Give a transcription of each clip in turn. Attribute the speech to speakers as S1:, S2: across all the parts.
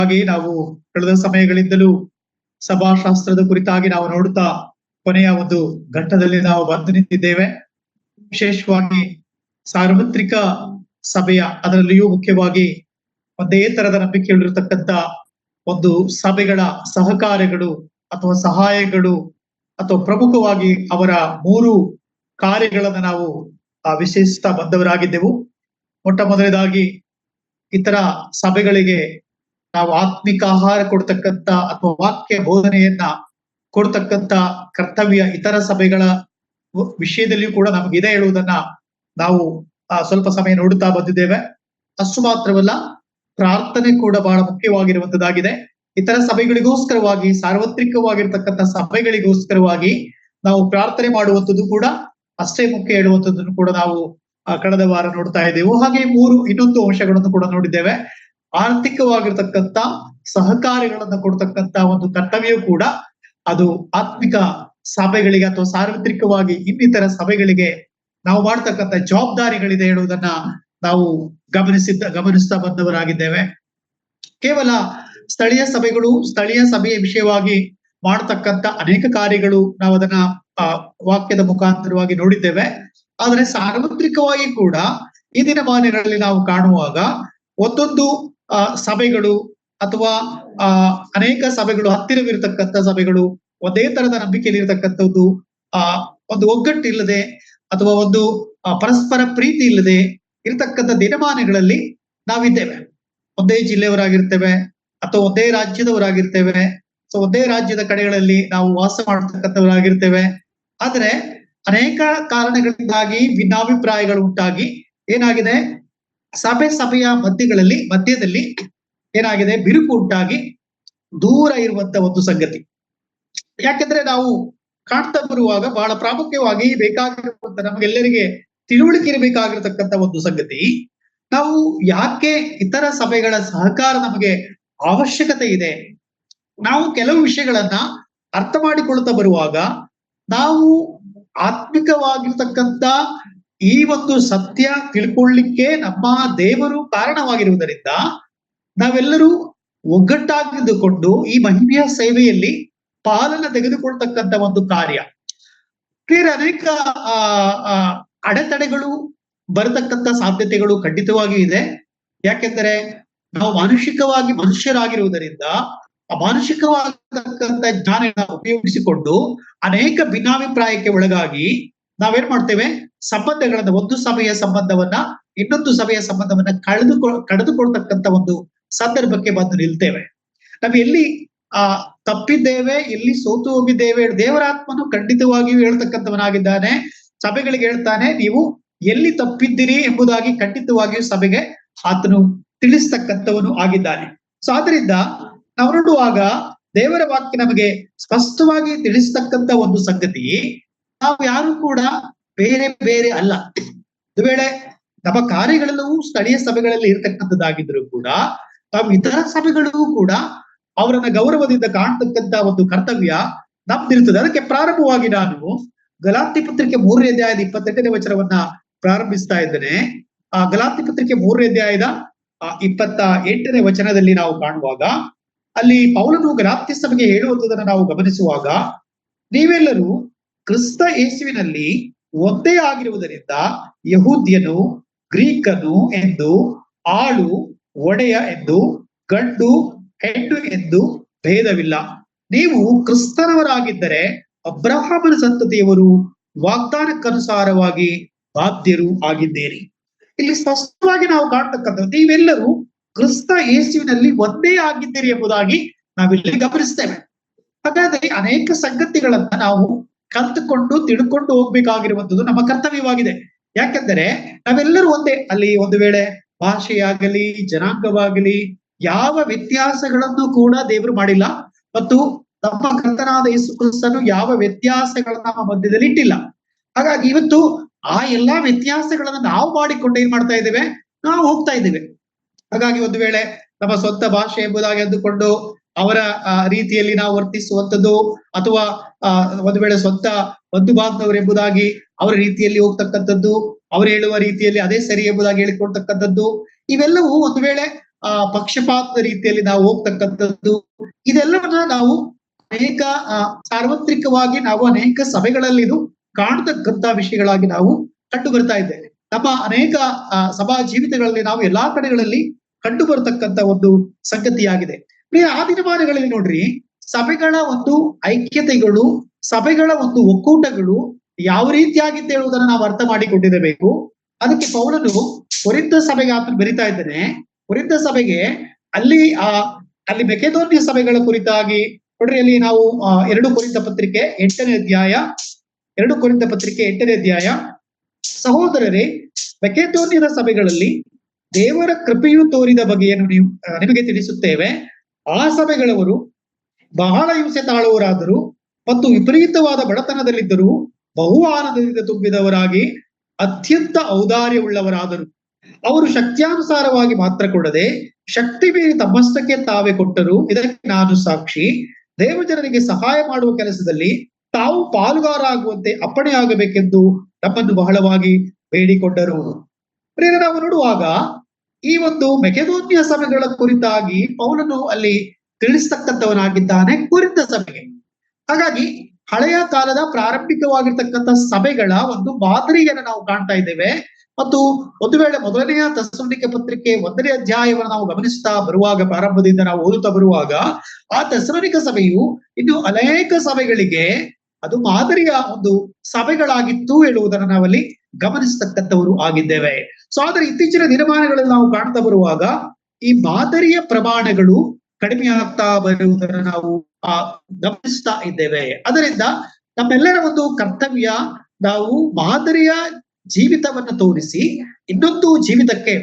S1: ಹಾಗೆ ನಾವು ಕಳೆದ ಸಮಯಗಳಿಂದಲೂ ಸಭಾಶಾಸ್ತ್ರದ ಕುರಿತಾಗಿ ನಾವು ನೋಡುತ್ತಾ ಕೊನೆಯ ಒಂದು ಘಟ್ಟದಲ್ಲಿ ನಾವು ಬಂದು ನಿಂತಿದ್ದೇವೆ. ವಿಶೇಷವಾಗಿ ಸಾರ್ವತ್ರಿಕ ಸಭೆಯ ಅದರಲ್ಲಿಯೂ ಮುಖ್ಯವಾಗಿ ಒಂದೇ ತರದ ನಂಬಿಕೆಗಳಿರತಕ್ಕಂತ ಒಂದು ಸಭೆಗಳ ಸಹಕಾರಗಳು ಅಥವಾ ಸಹಾಯಗಳು ಅಥವಾ ಪ್ರಮುಖವಾಗಿ ಅವರ 3 ಕಾರ್ಯಗಳನ್ನ ನಾವು ವಿಶೇಷಿಸ್ತಾ ಬಂದವರಾಗಿದ್ದೆವು. ಮೊಟ್ಟ ಮೊದಲನೇದಾಗಿ ಇತರ ಸಭೆಗಳಿಗೆ ನಾವು ಆತ್ಮಿಕ ಆಹಾರ ಕೊಡ್ತಕ್ಕಂತ ಅಥವಾ ವಾಕ್ಯ ಬೋಧನೆಯನ್ನ ಕೊಡ್ತಕ್ಕಂತ ಕರ್ತವ್ಯ ಇತರ ಸಭೆಗಳ ವಿಷಯದಲ್ಲಿಯೂ ಕೂಡ ನಮಗಿದೆ ಹೇಳುವುದನ್ನ ನಾವು ಸ್ವಲ್ಪ ಸಮಯ ನೋಡುತ್ತಾ ಬಂದಿದ್ದೇವೆ. ಅಷ್ಟು ಮಾತ್ರವಲ್ಲ, ಪ್ರಾರ್ಥನೆ ಕೂಡ ಬಹಳ ಮುಖ್ಯವಾಗಿರುವಂತದ್ದಾಗಿದೆ. ಇತರ ಸಭೆಗಳಿಗೋಸ್ಕರವಾಗಿ, ಸಾರ್ವತ್ರಿಕವಾಗಿರ್ತಕ್ಕಂಥ ಸಭೆಗಳಿಗೋಸ್ಕರವಾಗಿ ನಾವು ಪ್ರಾರ್ಥನೆ ಮಾಡುವಂಥದ್ದು ಕೂಡ ಅಷ್ಟೇ ಮುಖ್ಯ ಹೇಳುವಂಥದ್ದನ್ನು ಕೂಡ ನಾವು ಕಳೆದ ವಾರ ನೋಡ್ತಾ ಇದ್ದೇವೆ. ಹಾಗೆ ಇನ್ನೊಂದು ಅಂಶಗಳನ್ನು ಕೂಡ ನೋಡಿದ್ದೇವೆ. ಆರ್ಥಿಕವಾಗಿರ್ತಕ್ಕಂಥ ಸಹಕಾರಗಳನ್ನು ಕೊಡ್ತಕ್ಕಂತ ಒಂದು ಕರ್ತವ್ಯ ಕೂಡ ಅದು ಆತ್ಮಿಕ ಸಭೆಗಳಿಗೆ ಅಥವಾ ಸಾರ್ವತ್ರಿಕವಾಗಿ ಇನ್ನಿತರ ಸಭೆಗಳಿಗೆ ನಾವು ಮಾಡ್ತಕ್ಕಂಥ ಜವಾಬ್ದಾರಿಗಳಿದೆ ಹೇಳುವುದನ್ನ ನಾವು ಗಮನಿಸ್ತಾ ಬಂದವರಾಗಿದ್ದೇವೆ. ಕೇವಲ ಸ್ಥಳೀಯ ಸಭೆಯ ವಿಷಯವಾಗಿ ಮಾಡತಕ್ಕಂತ ಅನೇಕ ಕಾರ್ಯಗಳು ನಾವು ಅದನ್ನ ವಾಕ್ಯದ ಮುಖಾಂತರವಾಗಿ ನೋಡಿದ್ದೇವೆ. ಆದರೆ ಸಾರ್ವತ್ರಿಕವಾಗಿ ಕೂಡ ಈ ದಿನಮಾನಗಳಲ್ಲಿ ನಾವು ಕಾಣುವಾಗ ಒಂದೊಂದು ಸಭೆಗಳು ಅಥವಾ ಅನೇಕ ಸಭೆಗಳು, ಹತ್ತಿರವಿರತಕ್ಕಂಥ ಸಭೆಗಳು, ಒಂದೇ ತರದ ನಂಬಿಕೆಯಲ್ಲಿ ಇರತಕ್ಕಂಥದ್ದು, ಒಂದು ಒಗ್ಗಟ್ಟಿಲ್ಲದೆ ಅಥವಾ ಒಂದು ಪರಸ್ಪರ ಪ್ರೀತಿ ಇಲ್ಲದೆ ಇರತಕ್ಕಂಥ ದಿನಮಾನಗಳಲ್ಲಿ ನಾವಿದ್ದೇವೆ. ಒಂದೇ ಜಿಲ್ಲೆಯವರಾಗಿರ್ತೇವೆ ಅಥವಾ ಒಂದೇ ರಾಜ್ಯದವರಾಗಿರ್ತೇವೆ. ಸೊ ಒಂದೇ ರಾಜ್ಯದ ಕಡೆಗಳಲ್ಲಿ ನಾವು ವಾಸ ಮಾಡತಕ್ಕಂಥವರಾಗಿರ್ತೇವೆ. ಆದ್ರೆ ಅನೇಕ ಕಾರಣಗಳಿಂದಾಗಿ ಭಿನ್ನಾಭಿಪ್ರಾಯಗಳು ಉಂಟಾಗಿ ಏನಾಗಿದೆ, ಸಭೆಯ ಮಧ್ಯದಲ್ಲಿ ಏನಾಗಿದೆ, ಬಿರುಕು ಉಂಟಾಗಿ ದೂರ ಇರುವಂತ ಒಂದು ಸಂಗತಿ. ಯಾಕೆಂದ್ರೆ ನಾವು ಕಾಣ್ತಾ ಬರುವಾಗ ಬಹಳ ಪ್ರಾಮುಖ್ಯವಾಗಿ ಬೇಕಾಗಿರುವಂತ ನಮಗೆಲ್ಲರಿಗೆ ತಿಳುವಳಿಕೆ ಇರಬೇಕಾಗಿರತಕ್ಕಂತ ಒಂದು ಸಂಗತಿ, ನಾವು ಯಾಕೆ ಇತರ ಸಭೆಗಳ ಸಹಕಾರ ನಮಗೆ ಅವಶ್ಯಕತೆ ಇದೆ. ನಾವು ಕೆಲವು ವಿಷಯಗಳನ್ನ ಅರ್ಥ ಮಾಡಿಕೊಳ್ತಾ ಬರುವಾಗ ನಾವು ಆತ್ಮಿಕವಾಗಿರ್ತಕ್ಕಂಥ ಈ ಒಂದು ಸತ್ಯ ತಿಳ್ಕೊಳ್ಳಿಕ್ಕೆ ನಮ್ಮ ದೇವರು ಕಾರಣವಾಗಿರುವುದರಿಂದ ನಾವೆಲ್ಲರೂ ಒಗ್ಗಟ್ಟಾಗಿದ್ದುಕೊಂಡು ಈ ಮಹಿಮೆಯ ಸೇವೆಯಲ್ಲಿ ಪಾಲನ ತೆಗೆದುಕೊಳ್ತಕ್ಕಂಥ ಒಂದು ಕಾರ್ಯ. ಅನೇಕ ಅಡೆತಡೆಗಳು ಬರತಕ್ಕಂತ ಸಾಧ್ಯತೆಗಳು ಖಂಡಿತವಾಗಿಯೂ ಇದೆ. ಯಾಕೆಂದರೆ ನಾವು ಮಾನಸಿಕವಾಗಿ ಮನುಷ್ಯರಾಗಿರುವುದರಿಂದ ಆ ಮಾನಸಿಕವಾಗತಕ್ಕಂಥ ಜ್ಞಾನ ಉಪಯೋಗಿಸಿಕೊಂಡು ಅನೇಕ ಭಿನ್ನಾಭಿಪ್ರಾಯಕ್ಕೆ ಒಳಗಾಗಿ ನಾವೇನ್ ಮಾಡ್ತೇವೆ, ಸಂಬಂಧಗಳನ್ನ, ಒಂದು ಸಭೆಯ ಸಂಬಂಧವನ್ನ ಇನ್ನೊಂದು ಸಭೆಯ ಸಂಬಂಧವನ್ನ ಕಳೆದುಕೊಳ್ತಕ್ಕಂಥ ಒಂದು ಸಂದರ್ಭಕ್ಕೆ ಬಂದು ನಿಲ್ತೇವೆ. ನಾವು ಎಲ್ಲಿ ತಪ್ಪಿದ್ದೇವೆ, ಎಲ್ಲಿ ಸೋತು ಹೋಗಿದ್ದೇವೆ, ದೇವರಾತ್ಮನು ಖಂಡಿತವಾಗಿಯೂ ಹೇಳ್ತಕ್ಕಂಥವನಾಗಿದ್ದಾನೆ. ಸಭೆಗಳಿಗೆ ಹೇಳ್ತಾನೆ, ನೀವು ಎಲ್ಲಿ ತಪ್ಪಿದ್ದೀರಿ ಎಂಬುದಾಗಿ ಖಂಡಿತವಾಗಿಯೂ ಸಭೆಗೆ ಆತನು ತಿಳಿಸ್ತಕ್ಕಂಥವನು ಆಗಿದ್ದಾನೆ. ಸೊ ಆದ್ರಿಂದ ನಾವು ನೋಡುವಾಗ ದೇವರ ವಾಕ್ಯ ನಮಗೆ ಸ್ಪಷ್ಟವಾಗಿ ತಿಳಿಸ್ತಕ್ಕಂಥ ಒಂದು ಸಂಗತಿ, ನಾವು ಯಾರು ಕೂಡ ಬೇರೆ ಬೇರೆ ಅಲ್ಲ. ಒಂದು ವೇಳೆ ನಮ್ಮ ಕಾರ್ಯಗಳೆಲ್ಲವೂ ಸ್ಥಳೀಯ ಸಭೆಗಳಲ್ಲಿ ಇರತಕ್ಕಂಥದ್ದಾಗಿದ್ರು ಕೂಡ ನಾವು ಇತರ ಸಭೆಗಳಿಗೂ ಕೂಡ ಅವರನ್ನ ಗೌರವದಿಂದ ಕಾಣ್ತಕ್ಕಂತ ಒಂದು ಕರ್ತವ್ಯ ನಮ್ದಿರ್ತದೆ. ಅದಕ್ಕೆ ಪ್ರಾರಂಭವಾಗಿ ನಾನು ಗಲಾತ್ಯ ಪತ್ರಿಕೆ 3ನೇ ಅಧ್ಯಾಯದ 28ನೇ ವಚನವನ್ನ ಪ್ರಾರಂಭಿಸ್ತಾ ಇದ್ದೇನೆ. ಗಲಾತ್ಯ ಪತ್ರಿಕೆ 3ನೇ ಅಧ್ಯಾಯದ 28ನೇ ವಚನದಲ್ಲಿ ನಾವು ಕಾಣುವಾಗ, ಅಲ್ಲಿ ಪೌಲನು ಗಲಾತ್ಯ ಸಭೆಗೆ ಹೇಳುವುದನ್ನು ನಾವು ಗಮನಿಸುವಾಗ, ನೀವೆಲ್ಲರೂ ಕ್ರಿಸ್ತ ಯೇಸುವಿನಲ್ಲಿ ಒಂದೇ ಆಗಿರುವುದರಿಂದ ಯಹೂದ್ಯನು ಗ್ರೀಕನು ಎಂದು, ಆಳು ಒಡೆಯ ಎಂದು, ಗಂಡು ಹೆಣ್ಣು ಎಂದು ಭೇದವಿಲ್ಲ. ನೀವು ಕ್ರಿಸ್ತನವರಾಗಿದ್ದರೆ ಅಬ್ರಹಾಮನ ಸಂತತಿಯವರು, ವಾಗ್ದಾನಕ್ಕನುಸಾರವಾಗಿ ಬಾಧ್ಯರು ಆಗಿದ್ದೀರಿ. ಇಲ್ಲಿ ಸ್ಪಷ್ಟವಾಗಿ ನಾವು ಕಾಣ್ತಕ್ಕಂಥದ್ದು, ನೀವೆಲ್ಲರೂ ಕ್ರಿಸ್ತ ಯೇಸುವಿನಲ್ಲಿ ಒಂದೇ ಆಗಿದ್ದೀರಿ ಎಂಬುದಾಗಿ ನಾವಿಲ್ಲಿ ಗಮನಿಸ್ತೇವೆ. ಹಾಗಾದ್ರೆ ಅನೇಕ ಸಂಗತಿಗಳನ್ನ ನಾವು ಕಲ್ತುಕೊಂಡು ತಿಳ್ಕೊಂಡು ಹೋಗ್ಬೇಕಾಗಿರುವಂಥದ್ದು ನಮ್ಮ ಕರ್ತವ್ಯವಾಗಿದೆ. ಯಾಕೆಂದರೆ ನಾವೆಲ್ಲರೂ ಒಂದೇ. ಅಲ್ಲಿ ಒಂದು ವೇಳೆ ಭಾಷೆಯಾಗಲಿ, ಜನಾಂಗವಾಗಲಿ, ಯಾವ ವ್ಯತ್ಯಾಸಗಳನ್ನು ಕೂಡ ದೇವರು ಮಾಡಿಲ್ಲ. ಮತ್ತು ನಮ್ಮ ಕರ್ತನಾದ ಯೇಸು ಕ್ರಿಸ್ತನು ಯಾವ ವ್ಯತ್ಯಾಸಗಳನ್ನ ನಮ್ಮ ಮಧ್ಯದಲ್ಲಿ ಇಟ್ಟಿಲ್ಲ. ಹಾಗಾಗಿ ಇವತ್ತು ಆ ಎಲ್ಲಾ ವ್ಯತ್ಯಾಸಗಳನ್ನ ನಾವು ಮಾಡಿಕೊಂಡು ಏನ್ ಮಾಡ್ತಾ ಇದ್ದೇವೆ, ನಾವು ಹೋಗ್ತಾ ಇದ್ದೇವೆ. ಹಾಗಾಗಿ ಒಂದು ವೇಳೆ ನಮ್ಮ ಸ್ವಂತ ಭಾಷೆ ಎಂಬುದಾಗಿ ಅಂದುಕೊಂಡು ಅವರ ರೀತಿಯಲ್ಲಿ ನಾವು ವರ್ತಿಸುವಂಥದ್ದು, ಅಥವಾ ಒಂದು ವೇಳೆ ಸ್ವಂತ ಬಂಧು ಬಾಂಧವರು ಎಂಬುದಾಗಿ ಅವರ ರೀತಿಯಲ್ಲಿ ಹೋಗ್ತಕ್ಕಂಥದ್ದು, ಅವರು ಹೇಳುವ ರೀತಿಯಲ್ಲಿ ಅದೇ ಸರಿ ಎಂಬುದಾಗಿ ಹೇಳಿಕೊಳ್ತಕ್ಕಂಥದ್ದು, ಇವೆಲ್ಲವೂ ಒಂದು ವೇಳೆ ಪಕ್ಷಪಾತದ ರೀತಿಯಲ್ಲಿ ನಾವು ಹೋಗ್ತಕ್ಕಂಥದ್ದು, ಇದೆಲ್ಲವನ್ನ ನಾವು ಅನೇಕ ಸಾರ್ವತ್ರಿಕವಾಗಿ ನಾವು ಅನೇಕ ಸಭೆಗಳಲ್ಲಿ ಇದು ಕಾಣತಕ್ಕಂತ ವಿಷಯಗಳಾಗಿ ನಾವು ಕಂಡು ಬರ್ತಾ ಇದ್ದೇವೆ. ನಮ್ಮ ಅನೇಕ ಸಭಾ ಜೀವಿತಗಳಲ್ಲಿ ನಾವು ಎಲ್ಲಾ ಕಡೆಗಳಲ್ಲಿ ಕಂಡು ಬರತಕ್ಕಂತ ಒಂದು ಸಂಗತಿಯಾಗಿದೆ. ಆ ದಿನಮಾನಗಳಲ್ಲಿ ನೋಡ್ರಿ, ಸಭೆಗಳ ಒಂದು ಐಕ್ಯತೆಗಳು, ಸಭೆಗಳ ಒಂದು ಒಕ್ಕೂಟಗಳು ಯಾವ ರೀತಿಯಾಗಿತ್ತು ಹೇಳುವುದನ್ನು ನಾವು ಅರ್ಥ ಮಾಡಿಕೊಂಡಿರಬೇಕು. ಅದಕ್ಕೆ ಪೌಲನು ಕೊರಿಂಥ ಸಭೆಗೆ ಆತನು ಬರಿತಾ ಇದ್ದಾನೆ. ಕೊರಿಂಥ ಸಭೆಗೆ ಅಲ್ಲಿ ಅಲ್ಲಿ ಮೆಕೆದೋನ್ಯ ಸಭೆಗಳ ಕುರಿತಾಗಿ ನೋಡ್ರಿ, ಅಲ್ಲಿ ನಾವು 2 ಕೊರಿಂಥ ಪತ್ರಿಕೆ 8ನೇ ಅಧ್ಯಾಯ 2 ಕೊರಿಂಥ ಪತ್ರಿಕೆ 8ನೇ ಅಧ್ಯಾಯ, ಸಹೋದರರೇ, ಮೆಕೆದೋನ್ಯದ ಸಭೆಗಳಲ್ಲಿ ದೇವರ ಕೃಪೆಯು ತೋರಿದ ಬಗೆಯನ್ನು ನಿಮಗೆ ತಿಳಿಸುತ್ತೇವೆ. ಆ ಸಭೆಗಳವರು ಬಹಳ ಹಿಂಸೆ ತಾಳುವರಾದರು ಮತ್ತು ವಿಪರೀತವಾದ ಬಡತನದಲ್ಲಿದ್ದರೂ ಬಹು ಆನಂದದಿಂದ ತುಂಬಿದವರಾಗಿ ಅತ್ಯಂತ ಔದಾರ್ಯವುಳ್ಳವರಾದರು. ಅವರು ಶಕ್ತಿಯಾನುಸಾರವಾಗಿ ಮಾತ್ರ ಕೊಡದೆ ಶಕ್ತಿ ಮೀರಿ ತಮ್ಮಷ್ಟಕ್ಕೆ ತಾವೇ ಕೊಟ್ಟರು. ಇದಕ್ಕೆ ನಾನು ಸಾಕ್ಷಿ. ದೇವಜನರಿಗೆ ಸಹಾಯ ಮಾಡುವ ಕೆಲಸದಲ್ಲಿ ತಾವು ಪಾಲುಗಾರಾಗುವಂತೆ ಅಪ್ಪಣೆ ಆಗಬೇಕೆಂದು ನಮ್ಮನ್ನು ಬಹಳವಾಗಿ ಬೇಡಿಕೊಂಡರು. ನಾವು ನೋಡುವಾಗ ಈ ಒಂದು ಮೆಕೆದೋನ್ಯ ಸಭೆಗಳ ಕುರಿತಾಗಿ ಪೌಲನು ಅಲ್ಲಿ ತಿಳಿಸ್ತಕ್ಕಂಥವನಾಗಿದ್ದಾನೆ ಕೊರಿಂಥ ಸಭೆಗೆ. ಹಾಗಾಗಿ ಹಳೆಯ ಕಾಲದ ಪ್ರಾರಂಭಿಕವಾಗಿರ್ತಕ್ಕಂಥ ಸಭೆಗಳ ಒಂದು ಮಾದರಿಯನ್ನು ನಾವು ಕಾಣ್ತಾ ಇದ್ದೇವೆ. ಮತ್ತು ಒಂದು ವೇಳೆ ಮೊದಲನೆಯ ಥೆಸಲೋನಿಕ ಪತ್ರಿಕೆ 1ನೇ ಅಧ್ಯಾಯವನ್ನು ನಾವು ಗಮನಿಸ್ತಾ ಬರುವಾಗ, ಪ್ರಾರಂಭದಿಂದ ನಾವು ಓದುತ್ತಾ ಬರುವಾಗ, ಆ ಥೆಸಲೋನಿಕ ಸಭೆಯು ಇನ್ನು ಅನೇಕ ಸಭೆಗಳಿಗೆ ಅದು ಮಾದರಿಯ ಒಂದು ಸಭೆಗಳಾಗಿತ್ತು ಹೇಳುವುದನ್ನು ನಾವಲ್ಲಿ ಗಮನಿಸ್ತಕ್ಕಂಥವರು ಆಗಿದ್ದೇವೆ. ಸೊ ಆದ್ರೆ ಇತ್ತೀಚಿನ ದಿನಮಾನಗಳಲ್ಲಿ ನಾವು ಕಾಣ್ತಾ ಬರುವಾಗ ಈ ಮಾದರಿಯ ಪ್ರಮಾಣಗಳು ಕಡಿಮೆ ಆಗ್ತಾ ಬರುವುದನ್ನು ನಾವು ಗಮನಿಸ್ತಾ ಇದ್ದೇವೆ. ಅದರಿಂದ ನಮ್ಮೆಲ್ಲರ ಒಂದು ಕರ್ತವ್ಯ, ನಾವು ಮಾದರಿಯ ಜೀವಿತವನ್ನು ತೋರಿಸಿ ಇನ್ನೊಂದು ಜೀವಿತಕ್ಕೆ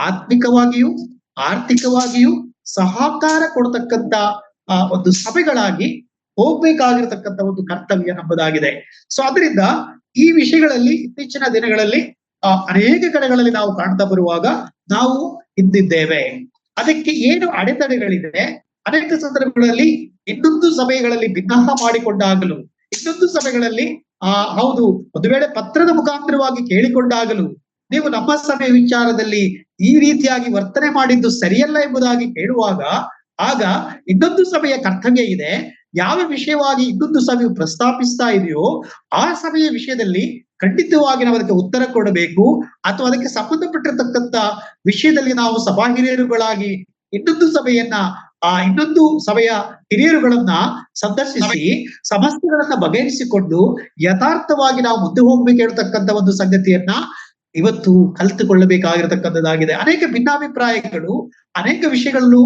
S1: ಆತ್ಮಿಕವಾಗಿಯೂ ಆರ್ಥಿಕವಾಗಿಯೂ ಸಹಕಾರ ಕೊಡ್ತಕ್ಕಂತ ಒಂದು ಸಭೆಗಳಾಗಿ ಹೋಗ್ಬೇಕಾಗಿರತಕ್ಕಂತ ಒಂದು ಕರ್ತವ್ಯ ನಮ್ಮದಾಗಿದೆ. ಸೊ ಅದರಿಂದ ಈ ವಿಷಯಗಳಲ್ಲಿ ಇತ್ತೀಚಿನ ದಿನಗಳಲ್ಲಿ ಅನೇಕ ಕಡೆಗಳಲ್ಲಿ ನಾವು ಕಾಣ್ತಾ ಬರುವಾಗ ನಾವು ಹಿಂದಿದ್ದೇವೆ. ಅದಕ್ಕೆ ಏನು ಅಡೆತಡೆಗಳಿದೆ? ಅನೇಕ ಸಂದರ್ಭಗಳಲ್ಲಿ ಇನ್ನೊಂದು ಸಭೆಗಳಲ್ಲಿ ಭಿನ್ನಹ ಮಾಡಿಕೊಂಡಾಗಲು, ಇನ್ನೊಂದು ಸಭೆಗಳಲ್ಲಿ ಹೌದು ಒಂದು ವೇಳೆ ಪತ್ರದ ಮುಖಾಂತರವಾಗಿ ಕೇಳಿಕೊಂಡಾಗಲೂ ನೀವು ನಮ್ಮ ಸಭೆಯ ವಿಚಾರದಲ್ಲಿ ಈ ರೀತಿಯಾಗಿ ವರ್ತನೆ ಮಾಡಿದ್ದು ಸರಿಯಲ್ಲ ಎಂಬುದಾಗಿ ಕೇಳುವಾಗ, ಆಗ ಇನ್ನೊಂದು ಸಭೆಯ ಕರ್ತವ್ಯ ಇದೆ. ಯಾವ ವಿಷಯವಾಗಿ ಇನ್ನೊಂದು ಸಭೆಯು ಪ್ರಸ್ತಾಪಿಸ್ತಾ ಇದೆಯೋ ಆ ಸಭೆಯ ವಿಷಯದಲ್ಲಿ ಖಂಡಿತವಾಗಿ ನಾವು ಅದಕ್ಕೆ ಉತ್ತರ ಕೊಡಬೇಕು. ಅಥವಾ ಅದಕ್ಕೆ ಸಂಬಂಧಪಟ್ಟಿರತಕ್ಕಂತ ವಿಷಯದಲ್ಲಿ ನಾವು ಸಭಾ ಹಿರಿಯರುಗಳಾಗಿ ಇನ್ನೊಂದು ಸಭೆಯನ್ನ ಇನ್ನೊಂದು ಸಭೆಯ ಹಿರಿಯರುಗಳನ್ನ ಸಂದರ್ಶಿಸಿ ಸಮಸ್ಯೆಗಳನ್ನ ಬಗೆಹರಿಸಿಕೊಂಡು ಯಥಾರ್ಥವಾಗಿ ನಾವು ಮುಂದೆ ಹೋಗ್ಬೇಕು ಹೇಳ್ತಕ್ಕಂಥ ಒಂದು ಸಂಗತಿಯನ್ನ ಇವತ್ತು ಕಲಿತುಕೊಳ್ಳಬೇಕಾಗಿರತಕ್ಕಂಥದ್ದಾಗಿದೆ. ಅನೇಕ ಭಿನ್ನಾಭಿಪ್ರಾಯಗಳು ಅನೇಕ ವಿಷಯಗಳಲ್ಲೂ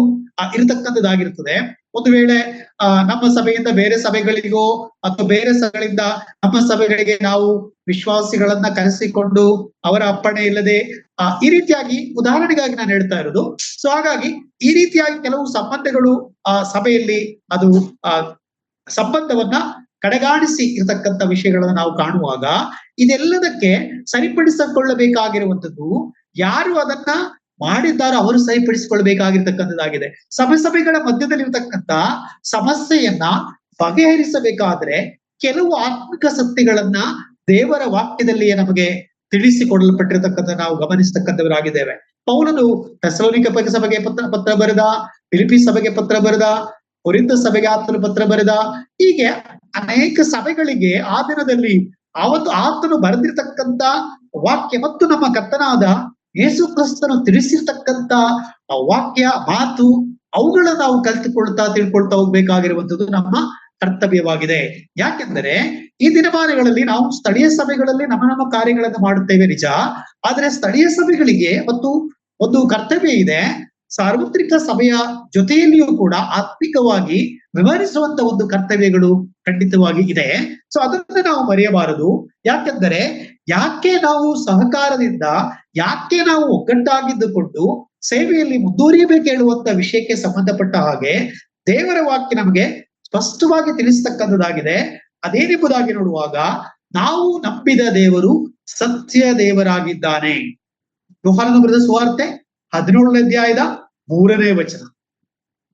S1: ಇರತಕ್ಕಂಥದ್ದಾಗಿರ್ತದೆ. ಒಂದು ವೇಳೆ ನಮ್ಮ ಸಭೆಯಿಂದ ಬೇರೆ ಸಭೆಗಳಿಗೋ ಅಥವಾ ಬೇರೆ ಸಭೆಗಳಿಂದ ನಮ್ಮ ಸಭೆಗಳಿಗೆ ನಾವು ವಿಶ್ವಾಸಿಗಳನ್ನ ಕರೆಸಿಕೊಂಡು ಅವರ ಅಪ್ಪಣೆ ಇಲ್ಲದೆ ಈ ರೀತಿಯಾಗಿ, ಉದಾಹರಣೆಗಾಗಿ ನಾನು ಹೇಳ್ತಾ ಇರೋದು. ಸೊ ಹಾಗಾಗಿ ಈ ರೀತಿಯಾಗಿ ಕೆಲವು ಸಂಬಂಧಗಳು ಸಭೆಯಲ್ಲಿ ಅದು ಸಂಬಂಧವನ್ನ ಕಡೆಗಾಣಿಸಿ ಇರತಕ್ಕಂಥ ವಿಷಯಗಳನ್ನು ನಾವು ಕಾಣುವಾಗ, ಇದೆಲ್ಲದಕ್ಕೆ ಸರಿಪಡಿಸಿಕೊಳ್ಳಬೇಕಾಗಿರುವಂಥದ್ದು ಯಾರು ಅದನ್ನ ಮಾಡಿದ್ದಾರೋ ಅವರು ಸರಿಪಡಿಸಿಕೊಳ್ಬೇಕಾಗಿರ್ತಕ್ಕಂಥದ್ದಾಗಿದೆ. ಸಭೆಗಳ ಮಧ್ಯದಲ್ಲಿರ್ತಕ್ಕಂಥ ಸಮಸ್ಯೆಯನ್ನ ಬಗೆಹರಿಸಬೇಕಾದ್ರೆ ಕೆಲವು ಆತ್ಮಿಕ ಸತ್ಯಗಳನ್ನ ದೇವರ ವಾಕ್ಯದಲ್ಲಿಯೇ ನಮಗೆ ತಿಳಿಸಿಕೊಡಲ್ಪಟ್ಟಿರತಕ್ಕಂಥ ನಾವು ಗಮನಿಸತಕ್ಕಂಥವರಾಗಿದ್ದೇವೆ. ಪೌಲನು ಥೆಸಲೋನಿಕ ಸಭೆಗೆ ಪತ್ರ ಬರೆದ, ಫಿಲಿಪ್ಪಿ ಸಭೆಗೆ ಪತ್ರ ಬರೆದ, ಕೊರಿಂಥ ಸಭೆಗೆ ಆತನು ಪತ್ರ ಬರೆದ, ಹೀಗೆ ಅನೇಕ ಸಭೆಗಳಿಗೆ ಆ ದಿನದಲ್ಲಿ ಆತನು ಬರೆದಿರ್ತಕ್ಕಂಥ ವಾಕ್ಯ ಮತ್ತು ನಮ್ಮ ಕರ್ತನಾದ ಯೇಸು ಕ್ರಿಸ್ತನು ತಿಳಿಸಿರ್ತಕ್ಕಂಥ ವಾಕ್ಯ ಮಾತು, ಅವುಗಳನ್ನ ನಾವು ತಿಳ್ಕೊಳ್ತಾ ಹೋಗ್ಬೇಕಾಗಿರುವಂಥದ್ದು ನಮ್ಮ ಕರ್ತವ್ಯವಾಗಿದೆ. ಯಾಕೆಂದರೆ ಈ ದಿನಮಾನಗಳಲ್ಲಿ ನಾವು ಸ್ಥಳೀಯ ಸಭೆಗಳಲ್ಲಿ ನಮ್ಮ ಕಾರ್ಯಗಳನ್ನು ಮಾಡುತ್ತೇವೆ ನಿಜ, ಆದ್ರೆ ಸ್ಥಳೀಯ ಸಭೆಗಳಿಗೆ ಮತ್ತು ಒಂದು ಕರ್ತವ್ಯ ಇದೆ. ಸಾರ್ವತ್ರಿಕ ಸಭೆಯ ಜೊತೆಯಲ್ಲಿಯೂ ಕೂಡ ಆತ್ಮಿಕವಾಗಿ ವಿವರಿಸುವಂತ ಒಂದು ಕರ್ತವ್ಯಗಳು ಖಂಡಿತವಾಗಿ ಇದೆ. ಸೊ ಅದನ್ನ ನಾವು ಮರೆಯಬಾರದು. ಯಾಕೆಂದರೆ ಯಾಕೆ ನಾವು ಸಹಕಾರದಿಂದ, ಯಾಕೆ ನಾವು ಒಗ್ಗಟ್ಟಾಗಿದ್ದುಕೊಂಡು ಸೇವೆಯಲ್ಲಿ ಮುಂದುವರಿಯಬೇಕು ಹೇಳುವಂತ ವಿಷಯಕ್ಕೆ ಸಂಬಂಧಪಟ್ಟ ಹಾಗೆ ದೇವರ ವಾಕ್ಯ ನಮಗೆ ಸ್ಪಷ್ಟವಾಗಿ ತಿಳಿಸ್ತಕ್ಕಂಥದ್ದಾಗಿದೆ. ಅದೇನೆಂಬುದಾಗಿ ನೋಡುವಾಗ, ನಾವು ನಂಬಿದ ದೇವರು ಸತ್ಯ ದೇವರಾಗಿದ್ದಾನೆ. ಯೋಹಾನನು ಬರೆದ ಸುವಾರ್ತೆ 17ನೇ ಅಧ್ಯಾಯದ 3ನೇ ವಚನ.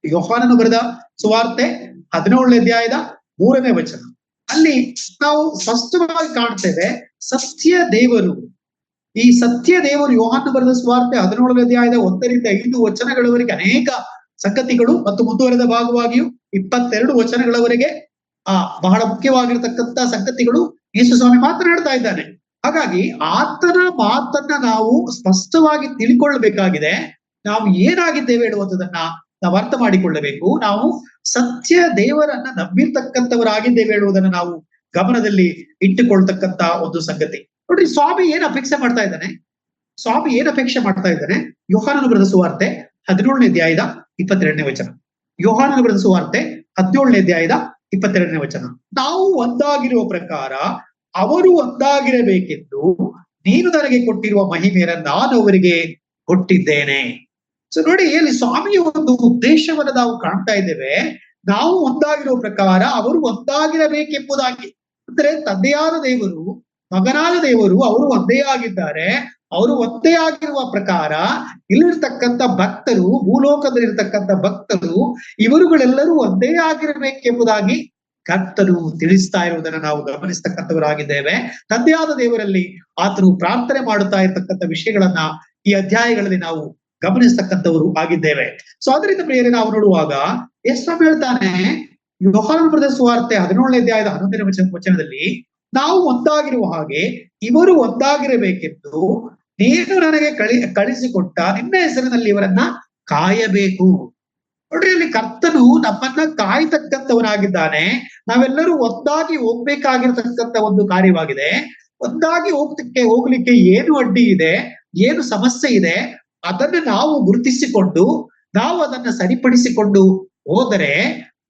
S1: ಯೋಹಾನನು ಬರೆದ ಸುವಾರ್ತೆ 17ನೇ ಅಧ್ಯಾಯದ 3ನೇ ವಚನ. ಅಲ್ಲಿ ನಾವು ಸ್ಪಷ್ಟವಾಗಿ ಕಾಣ್ತೇವೆ, ಸತ್ಯ ದೇವರು ಈ ಸತ್ಯ ದೇವರು ಯೋಹಾನ ಬರೆದ ಸುವಾರ್ತೆ 17ನೇ ಅಧ್ಯಾಯದ 1ರಿಂದ 5 ವಚನಗಳವರೆಗೆ ಅನೇಕ ಸಂಗತಿಗಳು ಮತ್ತು ಮುಂದುವರೆದ ಭಾಗವಾಗಿಯೂ 22 ವಚನಗಳವರೆಗೆ ಬಹಳ ಮುಖ್ಯವಾಗಿರತಕ್ಕಂತ ಸಂಗತಿಗಳು ಯೇಸು ಸ್ವಾಮಿ ಮಾತನಾಡ್ತಾ ಇದ್ದಾನೆ. ಹಾಗಾಗಿ ಆತನ ಮಾತನ್ನ ನಾವು ಸ್ಪಷ್ಟವಾಗಿ ತಿಳ್ಕೊಳ್ಬೇಕಾಗಿದೆ. ನಾವು ಏನಾಗಿದ್ದೇವೆ ಹೇಳುವಂಥದನ್ನ ನಾವು ಅರ್ಥ ಮಾಡಿಕೊಳ್ಳಬೇಕು. ನಾವು ಸತ್ಯ ದೇವರನ್ನ ನಂಬಿರ್ತಕ್ಕಂಥವರಾಗಿದ್ದೇವೆ ಹೇಳುವುದನ್ನ ನಾವು ಗಮನದಲ್ಲಿ ಇಟ್ಟುಕೊಳ್ತಕ್ಕಂತ ಒಂದು ಸಂಗತಿ. ನೋಡ್ರಿ, ಸ್ವಾಮಿ ಏನ್ ಅಪೇಕ್ಷೆ ಮಾಡ್ತಾ ಇದ್ದಾನೆ? ಸ್ವಾಮಿ ಏನ್ ಅಪೇಕ್ಷೆ ಮಾಡ್ತಾ ಇದ್ದಾನೆ? ಯೋಹಾನನ ಬರೆದ ಸುವಾರ್ತೆ 17ನೇ ಅಧ್ಯಾಯದ 22ನೇ ವಚನ. ಯೋಹಾನನ ಬರೆದ ಸುವಾರ್ತೆ 17ನೇ ಅಧ್ಯಾಯದ 22ನೇ ವಚನ. ನಾವು ಒಂದಾಗಿರುವ ಪ್ರಕಾರ ಅವರು ಒಂದಾಗಿರಬೇಕೆಂದು ನೀನು ನನಗೆ ಕೊಟ್ಟಿರುವ ಮಹಿಮೆಯನ್ನ ನಾನು ಅವರಿಗೆ ಕೊಟ್ಟಿದ್ದೇನೆ. ಸೊ ನೋಡಿ, ಇಲ್ಲಿ ಸ್ವಾಮಿಯ ಒಂದು ಉದ್ದೇಶವನ್ನ ನಾವು ಕಾಣ್ತಾ ಇದ್ದೇವೆ. ನಾವು ಒಂದಾಗಿರುವ ಪ್ರಕಾರ ಅವರು ಒಂದಾಗಿರಬೇಕೆಂಬುದಾಗಿ. ಅಂದ್ರೆ ತಂದೆಯಾದ ದೇವರು, ಮಗನಾದ ದೇವರು ಅವರು ಒಂದೇ ಆಗಿದ್ದಾರೆ. ಅವರು ಒಂದೇ ಆಗಿರುವ ಪ್ರಕಾರ ಇಲ್ಲಿರ್ತಕ್ಕಂಥ ಭಕ್ತರು, ಭೂಲೋಕದಲ್ಲಿರ್ತಕ್ಕಂಥ ಭಕ್ತರು, ಇವರುಗಳೆಲ್ಲರೂ ಒಂದೇ ಆಗಿರಬೇಕೆಂಬುದಾಗಿ ಕರ್ತನು ತಿಳಿಸ್ತಾ ಇರುವುದನ್ನು ನಾವು ಗಮನಿಸ್ತಕ್ಕಂಥವರಾಗಿದ್ದೇವೆ. ತಂದೆಯಾದ ದೇವರಲ್ಲಿ ಆತನು ಪ್ರಾರ್ಥನೆ ಮಾಡುತ್ತಾ ಇರತಕ್ಕಂಥ ವಿಷಯಗಳನ್ನ ಈ ಅಧ್ಯಾಯಗಳಲ್ಲಿ ನಾವು ಗಮನಿಸ್ತಕ್ಕಂಥವರು ಆಗಿದ್ದೇವೆ. ಸೊ ಅದರಿಂದ ಪ್ರಿಯರೇ, ನಾವು ನೋಡುವಾಗ ಯೇಸು ಹೇಳ್ತಾನೆ ಯೋಹಾನನ ಬರೆದ ಸುವಾರ್ತೆ 17ನೇ ಅಧ್ಯಾಯದ 11ನೇ ವಚನದಲ್ಲಿ, ನಾವು ಒಂದಾಗಿರುವ ಹಾಗೆ ಇವರು ಒಂದಾಗಿರಬೇಕೆಂದು ನೀನು ನನಗೆ ಕಳಿಸಿಕೊಟ್ಟ ನಿನ್ನ ಹೆಸರಿನಲ್ಲಿ ಇವರನ್ನ ಕಾಯಬೇಕು. ನೋಡ್ರಿ, ಅಲ್ಲಿ ಕರ್ತನು ನಮ್ಮನ್ನ ಕಾಯ್ತಕ್ಕಂಥವನಾಗಿದ್ದಾನೆ. ನಾವೆಲ್ಲರೂ ಒಂದಾಗಿ ಹೋಗ್ಬೇಕಾಗಿರ್ತಕ್ಕಂಥ ಒಂದು ಕಾರ್ಯವಾಗಿದೆ. ಒಂದಾಗಿ ಹೋಗ್ಲಿಕ್ಕೆ ಏನು ಅಡ್ಡಿ ಇದೆ, ಏನು ಸಮಸ್ಯೆ ಇದೆ, ಅದನ್ನ ನಾವು ಗುರುತಿಸಿಕೊಂಡು ನಾವು ಅದನ್ನ ಸರಿಪಡಿಸಿಕೊಂಡು ಹೋದರೆ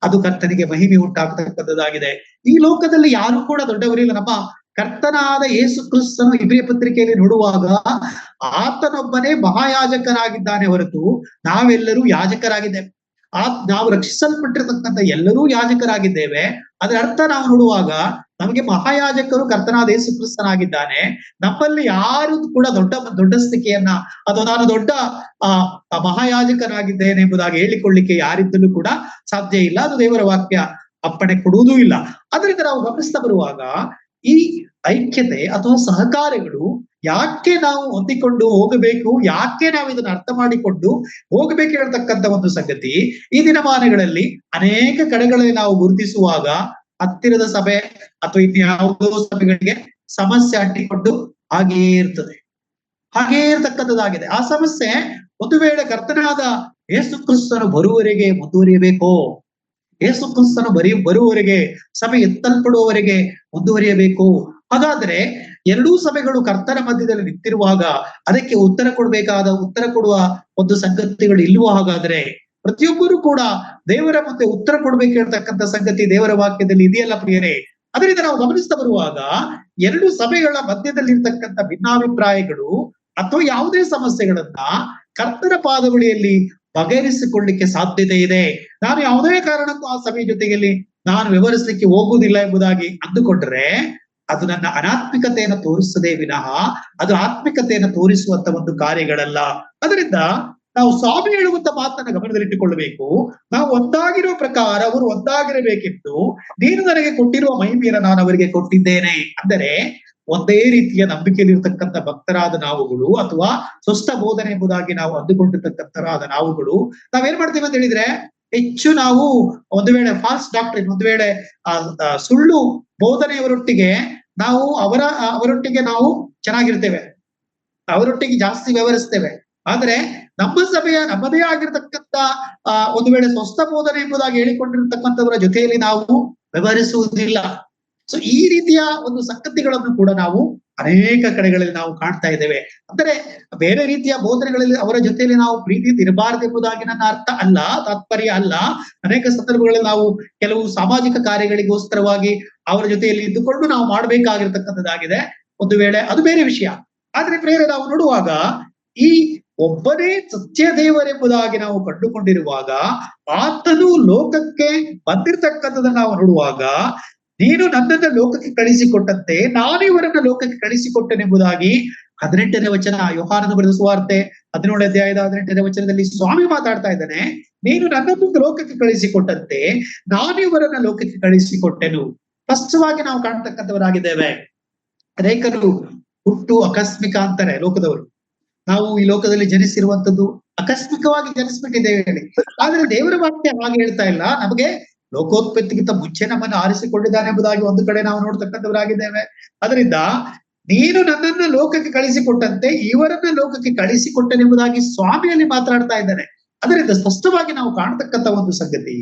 S1: ಅದು ಕರ್ತನಿಗೆ ಮಹಿಮೆ ಉಂಟಾಗತಕ್ಕಂಥದ್ದಾಗಿದೆ. ಈ ಲೋಕದಲ್ಲಿ ಯಾರು ಕೂಡ ದೊಡ್ಡವರಿಲ್ಲ. ನಮ್ಮ ಕರ್ತನಾದ ಯೇಸು ಕ್ರಿಸ್ತನು ಇಬ್ರಿಯ ಪತ್ರಿಕೆಯಲ್ಲಿ ನೋಡುವಾಗ ಆತನೊಬ್ಬನೇ ಮಹಾಯಾಜಕನಾಗಿದ್ದಾನೆ ಹೊರತು ನಾವೆಲ್ಲರೂ ಯಾಜಕರಾಗಿದ್ದೇವೆ. ನಾವು ರಕ್ಷಿಸಲ್ಪಟ್ಟಿರ್ತಕ್ಕಂಥ ಎಲ್ಲರೂ ಯಾಜಕರಾಗಿದ್ದೇವೆ. ಅದರ ಅರ್ಥ ನಾವು ನೋಡುವಾಗ ನಮಗೆ ಮಹಾಯಾಜಕರು ಕರ್ತನಾದ ಯೇಸು ಕ್ರಿಸ್ತನಾಗಿದ್ದಾನೆ. ನಮ್ಮಲ್ಲಿ ಯಾರು ಕೂಡ ದೊಡ್ಡಸ್ತಿಕೆಯನ್ನ ಅಥವಾ ನಾನು ದೊಡ್ಡ ಮಹಾಯಾಜಕನಾಗಿದ್ದೇನೆ ಎಂಬುದಾಗಿ ಹೇಳಿಕೊಳ್ಳಿಕ್ಕೆ ಯಾರಿದ್ದಲೂ ಕೂಡ ಸಾಧ್ಯ ಇಲ್ಲ. ಅದು ದೇವರ ವಾಕ್ಯ ಅಪ್ಪಣೆ ಕೊಡುವುದೂ ಇಲ್ಲ. ಅದರಿಂದ ನಾವು ಗಮನಿಸ್ತಾ ಬರುವಾಗ ಈ ಐಕ್ಯತೆ ಅಥವಾ ಸಹಕಾರಗಳು ಯಾಕೆ ನಾವು ಹೊಂದಿಕೊಂಡು ಹೋಗಬೇಕು, ಯಾಕೆ ನಾವು ಇದನ್ನ ಅರ್ಥ ಮಾಡಿಕೊಂಡು ಹೋಗಬೇಕು ಹೇಳ್ತಕ್ಕಂಥ ಒಂದು ಸಂಗತಿ ಈ ದಿನಮಾನಗಳಲ್ಲಿ ಅನೇಕ ಕಡೆಗಳಲ್ಲಿ ನಾವು ಗುರುತಿಸುವಾಗ ಹತ್ತಿರದ ಸಭೆ ಅಥವಾ ಇನ್ಯಾವುದೋ ಸಭೆಗಳಿಗೆ ಸಮಸ್ಯೆ ಅಂಟಿಕೊಂಡು ಹಾಗೇ ಇರ್ತದೆ, ಹಾಗೇ ಇರ್ತಕ್ಕಂಥದ್ದಾಗಿದೆ. ಆ ಸಮಸ್ಯೆ ಒಂದು ವೇಳೆ ಕರ್ತನಾದ ಯೇಸು ಕ್ರಿಸ್ತನು ಬರುವವರೆಗೆ ಮುಂದುವರಿಯಬೇಕು. ಯೇಸು ಕ್ರಿಸ್ತನು ಬರುವವರೆಗೆ, ಸಭೆ ಎತ್ತಲ್ಪಡುವವರೆಗೆ ಮುಂದುವರಿಯಬೇಕು. ಹಾಗಾದ್ರೆ ಎರಡೂ ಸಭೆಗಳು ಕರ್ತನ ಮಧ್ಯದಲ್ಲಿ ನಿಂತಿರುವಾಗ ಅದಕ್ಕೆ ಉತ್ತರ ಕೊಡುವ ಒಂದು ಸಂಗತಿಗಳು ಇಲ್ವೋ? ಹಾಗಾದ್ರೆ ಪ್ರತಿಯೊಬ್ಬರು ಕೂಡ ದೇವರ ಮುಂದೆ ಉತ್ತರ ಕೊಡ್ಬೇಕು ಹೇಳ್ತಕ್ಕಂಥ ಸಂಗತಿ ದೇವರ ವಾಕ್ಯದಲ್ಲಿ ಇದೆಯಲ್ಲ ಪ್ರಿಯರೇ. ಅದರಿಂದ ನಾವು ಗಮನಿಸ್ತಾ ಬರುವಾಗ ಎರಡು ಸಭೆಗಳ ಮಧ್ಯದಲ್ಲಿರ್ತಕ್ಕಂಥ ಭಿನ್ನಾಭಿಪ್ರಾಯಗಳು ಅಥವಾ ಯಾವುದೇ ಸಮಸ್ಯೆಗಳನ್ನ ಕರ್ತನ ಪಾದಬಳಿಯಲ್ಲಿ ಬಗೆಹರಿಸಿಕೊಳ್ಳಿಕ್ಕೆ ಸಾಧ್ಯತೆ ಇದೆ. ನಾನು ಯಾವುದೇ ಕಾರಣಕ್ಕೂ ಆ ಸಭೆಯ ಜೊತೆಯಲ್ಲಿ ನಾನು ವ್ಯವಹರಿಸಲಿಕ್ಕೆ ಹೋಗುವುದಿಲ್ಲ ಎಂಬುದಾಗಿ ಅಂದುಕೊಂಡ್ರೆ ಅದು ನನ್ನ ಅನಾತ್ಮಿಕತೆಯನ್ನು ತೋರಿಸದೇ ವಿನಃ ಅದು ಆತ್ಮಿಕತೆಯನ್ನು ತೋರಿಸುವಂತ ಒಂದು ಕಾರ್ಯಗಳಲ್ಲ. ಅದರಿಂದ ನಾವು ಸ್ವಾಮಿ ಹೇಳುವಂತ ಮಾತನ್ನ ಗಮನದಲ್ಲಿಟ್ಟುಕೊಳ್ಳಬೇಕು. ನಾವು ಒಂದಾಗಿರುವ ಪ್ರಕಾರ ಅವರು ಒಂದಾಗಿರಬೇಕೆಂದು ನೀನು ನನಗೆ ಕೊಟ್ಟಿರುವ ಮಹಿಮೆಯನ್ನು ನಾನು ಅವರಿಗೆ ಕೊಟ್ಟಿದ್ದೇನೆ. ಅಂದರೆ ಒಂದೇ ರೀತಿಯ ನಂಬಿಕೆಯಲ್ಲಿರ್ತಕ್ಕಂಥ ಭಕ್ತರಾದ ನಾವುಗಳು ಅಥವಾ ಸ್ವಸ್ಥ ಬೋಧನೆ ಎಂಬುದಾಗಿ ನಾವು ಅಂದುಕೊಂಡಿರ್ತಕ್ಕಂಥರಾದ ನಾವುಗಳು ನಾವೇನ್ ಮಾಡ್ತೇವೆ ಅಂತ ಹೇಳಿದ್ರೆ, ಹೆಚ್ಚು ನಾವು ಒಂದು ವೇಳೆ ಫಾಲ್ಸ್ ಡಾಕ್ಟ್ರಿನ್, ಒಂದು ವೇಳೆ ಸುಳ್ಳು ಬೋಧನೆಯವರೊಟ್ಟಿಗೆ ನಾವು ಅವರೊಟ್ಟಿಗೆ ನಾವು ಚೆನ್ನಾಗಿರ್ತೇವೆ, ಅವರೊಟ್ಟಿಗೆ ಜಾಸ್ತಿ ವ್ಯವಹರಿಸ್ತೇವೆ. ಆದ್ರೆ ನಮ್ಮ ಸಭೆಯ ನಮ್ಮದೇ ಆಗಿರ್ತಕ್ಕಂಥ ಒಂದು ವೇಳೆ ಸ್ವಸ್ಥ ಬೋಧನೆ ಎಂಬುದಾಗಿ ಹೇಳಿಕೊಂಡಿರ್ತಕ್ಕಂಥವರ ಜೊತೆಯಲ್ಲಿ ನಾವು ವ್ಯವಹರಿಸುವುದಿಲ್ಲ. ಸೊ ಈ ರೀತಿಯ ಒಂದು ಸಂಗತಿಗಳನ್ನು ಕೂಡ ನಾವು ಅನೇಕ ಕಡೆಗಳಲ್ಲಿ ನಾವು ಕಾಣ್ತಾ ಇದ್ದೇವೆ. ಅಂದರೆ ಬೇರೆ ರೀತಿಯ ಬೋಧನೆಗಳಲ್ಲಿ ಅವರ ಜೊತೆಯಲ್ಲಿ ನಾವು ಪ್ರೀತಿ ಇರಬಾರದು ಎಂಬುದಾಗಿ ನನ್ನ ಅರ್ಥ ಅಲ್ಲ, ತಾತ್ಪರ್ಯ ಅಲ್ಲ. ಅನೇಕ ಸಂದರ್ಭಗಳಲ್ಲಿ ನಾವು ಕೆಲವು ಸಾಮಾಜಿಕ ಕಾರ್ಯಗಳಿಗೋಸ್ಕರವಾಗಿ ಅವರ ಜೊತೆಯಲ್ಲಿ ಇದ್ದುಕೊಂಡು ನಾವು ಮಾಡ್ಬೇಕಾಗಿರ್ತಕ್ಕಂಥದ್ದಾಗಿದೆ. ಒಂದು ವೇಳೆ ಅದು ಬೇರೆ ವಿಷಯ. ಆದ್ರೆ ಪ್ರೇರೆ ನಾವು ನೋಡುವಾಗ ಈ ಒಬ್ಬನೇ ಸತ್ಯ ದೇವರೆಂಬುದಾಗಿ ನಾವು ಕಂಡುಕೊಂಡಿರುವಾಗ ಆತನು ಲೋಕಕ್ಕೆ ಬಂದಿರತಕ್ಕಂಥದನ್ನ ನಾವು ನೋಡುವಾಗ, ನೀನು ನನ್ನನ್ನ ಲೋಕಕ್ಕೆ ಕಳಿಸಿಕೊಟ್ಟಂತೆ ನಾನು ಇವರನ್ನ ಲೋಕಕ್ಕೆ ಕಳಿಸಿಕೊಟ್ಟನೆಂಬುದಾಗಿ 18ನೇ ವಚನ ಯೋಹಾನನ ಬರೆದ ಸುವಾರ್ತೆ 17ನೇ ಅಧ್ಯಾಯದ 18ನೇ ವಚನದಲ್ಲಿ ಸ್ವಾಮಿ ಮಾತಾಡ್ತಾ ಇದ್ದಾನೆ. ನೀನು ನನ್ನನ್ನು ಲೋಕಕ್ಕೆ ಕಳಿಸಿಕೊಟ್ಟಂತೆ ನಾನು ಇವರನ್ನ ಲೋಕಕ್ಕೆ ಕಳಿಸಿಕೊಟ್ಟೆನು. ಸ್ಪಷ್ಟವಾಗಿ ನಾವು ಕಾಣ್ತಕ್ಕಂಥವರಾಗಿದ್ದೇವೆ. ಅನೇಕರು ಹುಟ್ಟು ಆಕಸ್ಮಿಕ ಅಂತಾರೆ ಲೋಕದವರು. ನಾವು ಈ ಲೋಕದಲ್ಲಿ ಜನಿಸಿರುವಂತದ್ದು ಆಕಸ್ಮಿಕವಾಗಿ ಜನಿಸ್ಬಿಟ್ಟಿದ್ದೇವೆ ಹೇಳಿ. ಆದ್ರೆ ದೇವರ ವಾಕ್ಯ ಹಾಗೆ ಹೇಳ್ತಾ ಇಲ್ಲ. ನಮಗೆ ಲೋಕೋತ್ಪತ್ತಿಗಿಂತ ಮುಂಚೆ ನಮ್ಮನ್ನು ಆರಿಸಿಕೊಂಡಿದ್ದಾನೆ ಎಂಬುದಾಗಿ ಒಂದು ಕಡೆ ನಾವು ನೋಡ್ತಕ್ಕಂಥವರಾಗಿದ್ದೇವೆ. ಅದರಿಂದ ನೀನು ನನ್ನನ್ನ ಲೋಕಕ್ಕೆ ಕಳಿಸಿಕೊಟ್ಟಂತೆ ಇವರನ್ನ ಲೋಕಕ್ಕೆ ಕಳಿಸಿಕೊಟ್ಟನೆಂಬುದಾಗಿ ಸ್ವಾಮಿಯಲ್ಲಿ ಮಾತನಾಡ್ತಾ ಇದ್ದಾನೆ. ಅದರಿಂದ ಸ್ಪಷ್ಟವಾಗಿ ನಾವು ಕಾಣತಕ್ಕಂತ ಒಂದು ಸಂಗತಿ,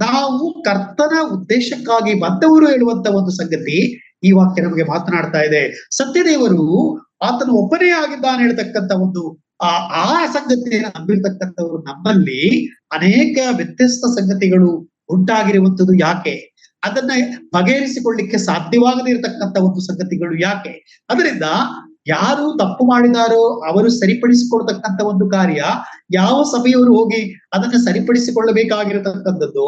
S1: ನಾವು ಕರ್ತನ ಉದ್ದೇಶಕ್ಕಾಗಿ ಬಂದವರು ಹೇಳುವಂತ ಒಂದು ಸಂಗತಿ ಈ ವಾಕ್ಯ ನಮಗೆ ಮಾತನಾಡ್ತಾ ಇದೆ. ಸತ್ಯದೇವರು ಆತನು ಒಬ್ಬನೇ ಆಗಿದ್ದಾನೆ ಹೇಳ್ತಕ್ಕಂಥ ಒಂದು ಆ ಸಂಗತಿಯನ್ನು ನಂಬಿರ್ತಕ್ಕಂಥವ್ರು ನಮ್ಮಲ್ಲಿ ಅನೇಕ ವ್ಯತ್ಯಸ್ತ ಸಂಗತಿಗಳು ಉಂಟಾಗಿರುವಂತದ್ದು ಯಾಕೆ? ಅದನ್ನ ಬಗೆಹರಿಸಿಕೊಳ್ಳಿಕ್ಕೆ ಸಾಧ್ಯವಾಗದೇ ಇರತಕ್ಕಂಥ ಒಂದು ಸಂಗತಿಗಳು ಯಾಕೆ? ಅದರಿಂದ ಯಾರು ತಪ್ಪು ಮಾಡಿದಾರೋ ಅವರು ಸರಿಪಡಿಸಿಕೊಳ್ತಕ್ಕಂಥ ಒಂದು ಕಾರ್ಯ, ಯಾವ ಸಭೆಯವರು ಹೋಗಿ ಅದನ್ನ ಸರಿಪಡಿಸಿಕೊಳ್ಳಬೇಕಾಗಿರತಕ್ಕಂಥದ್ದು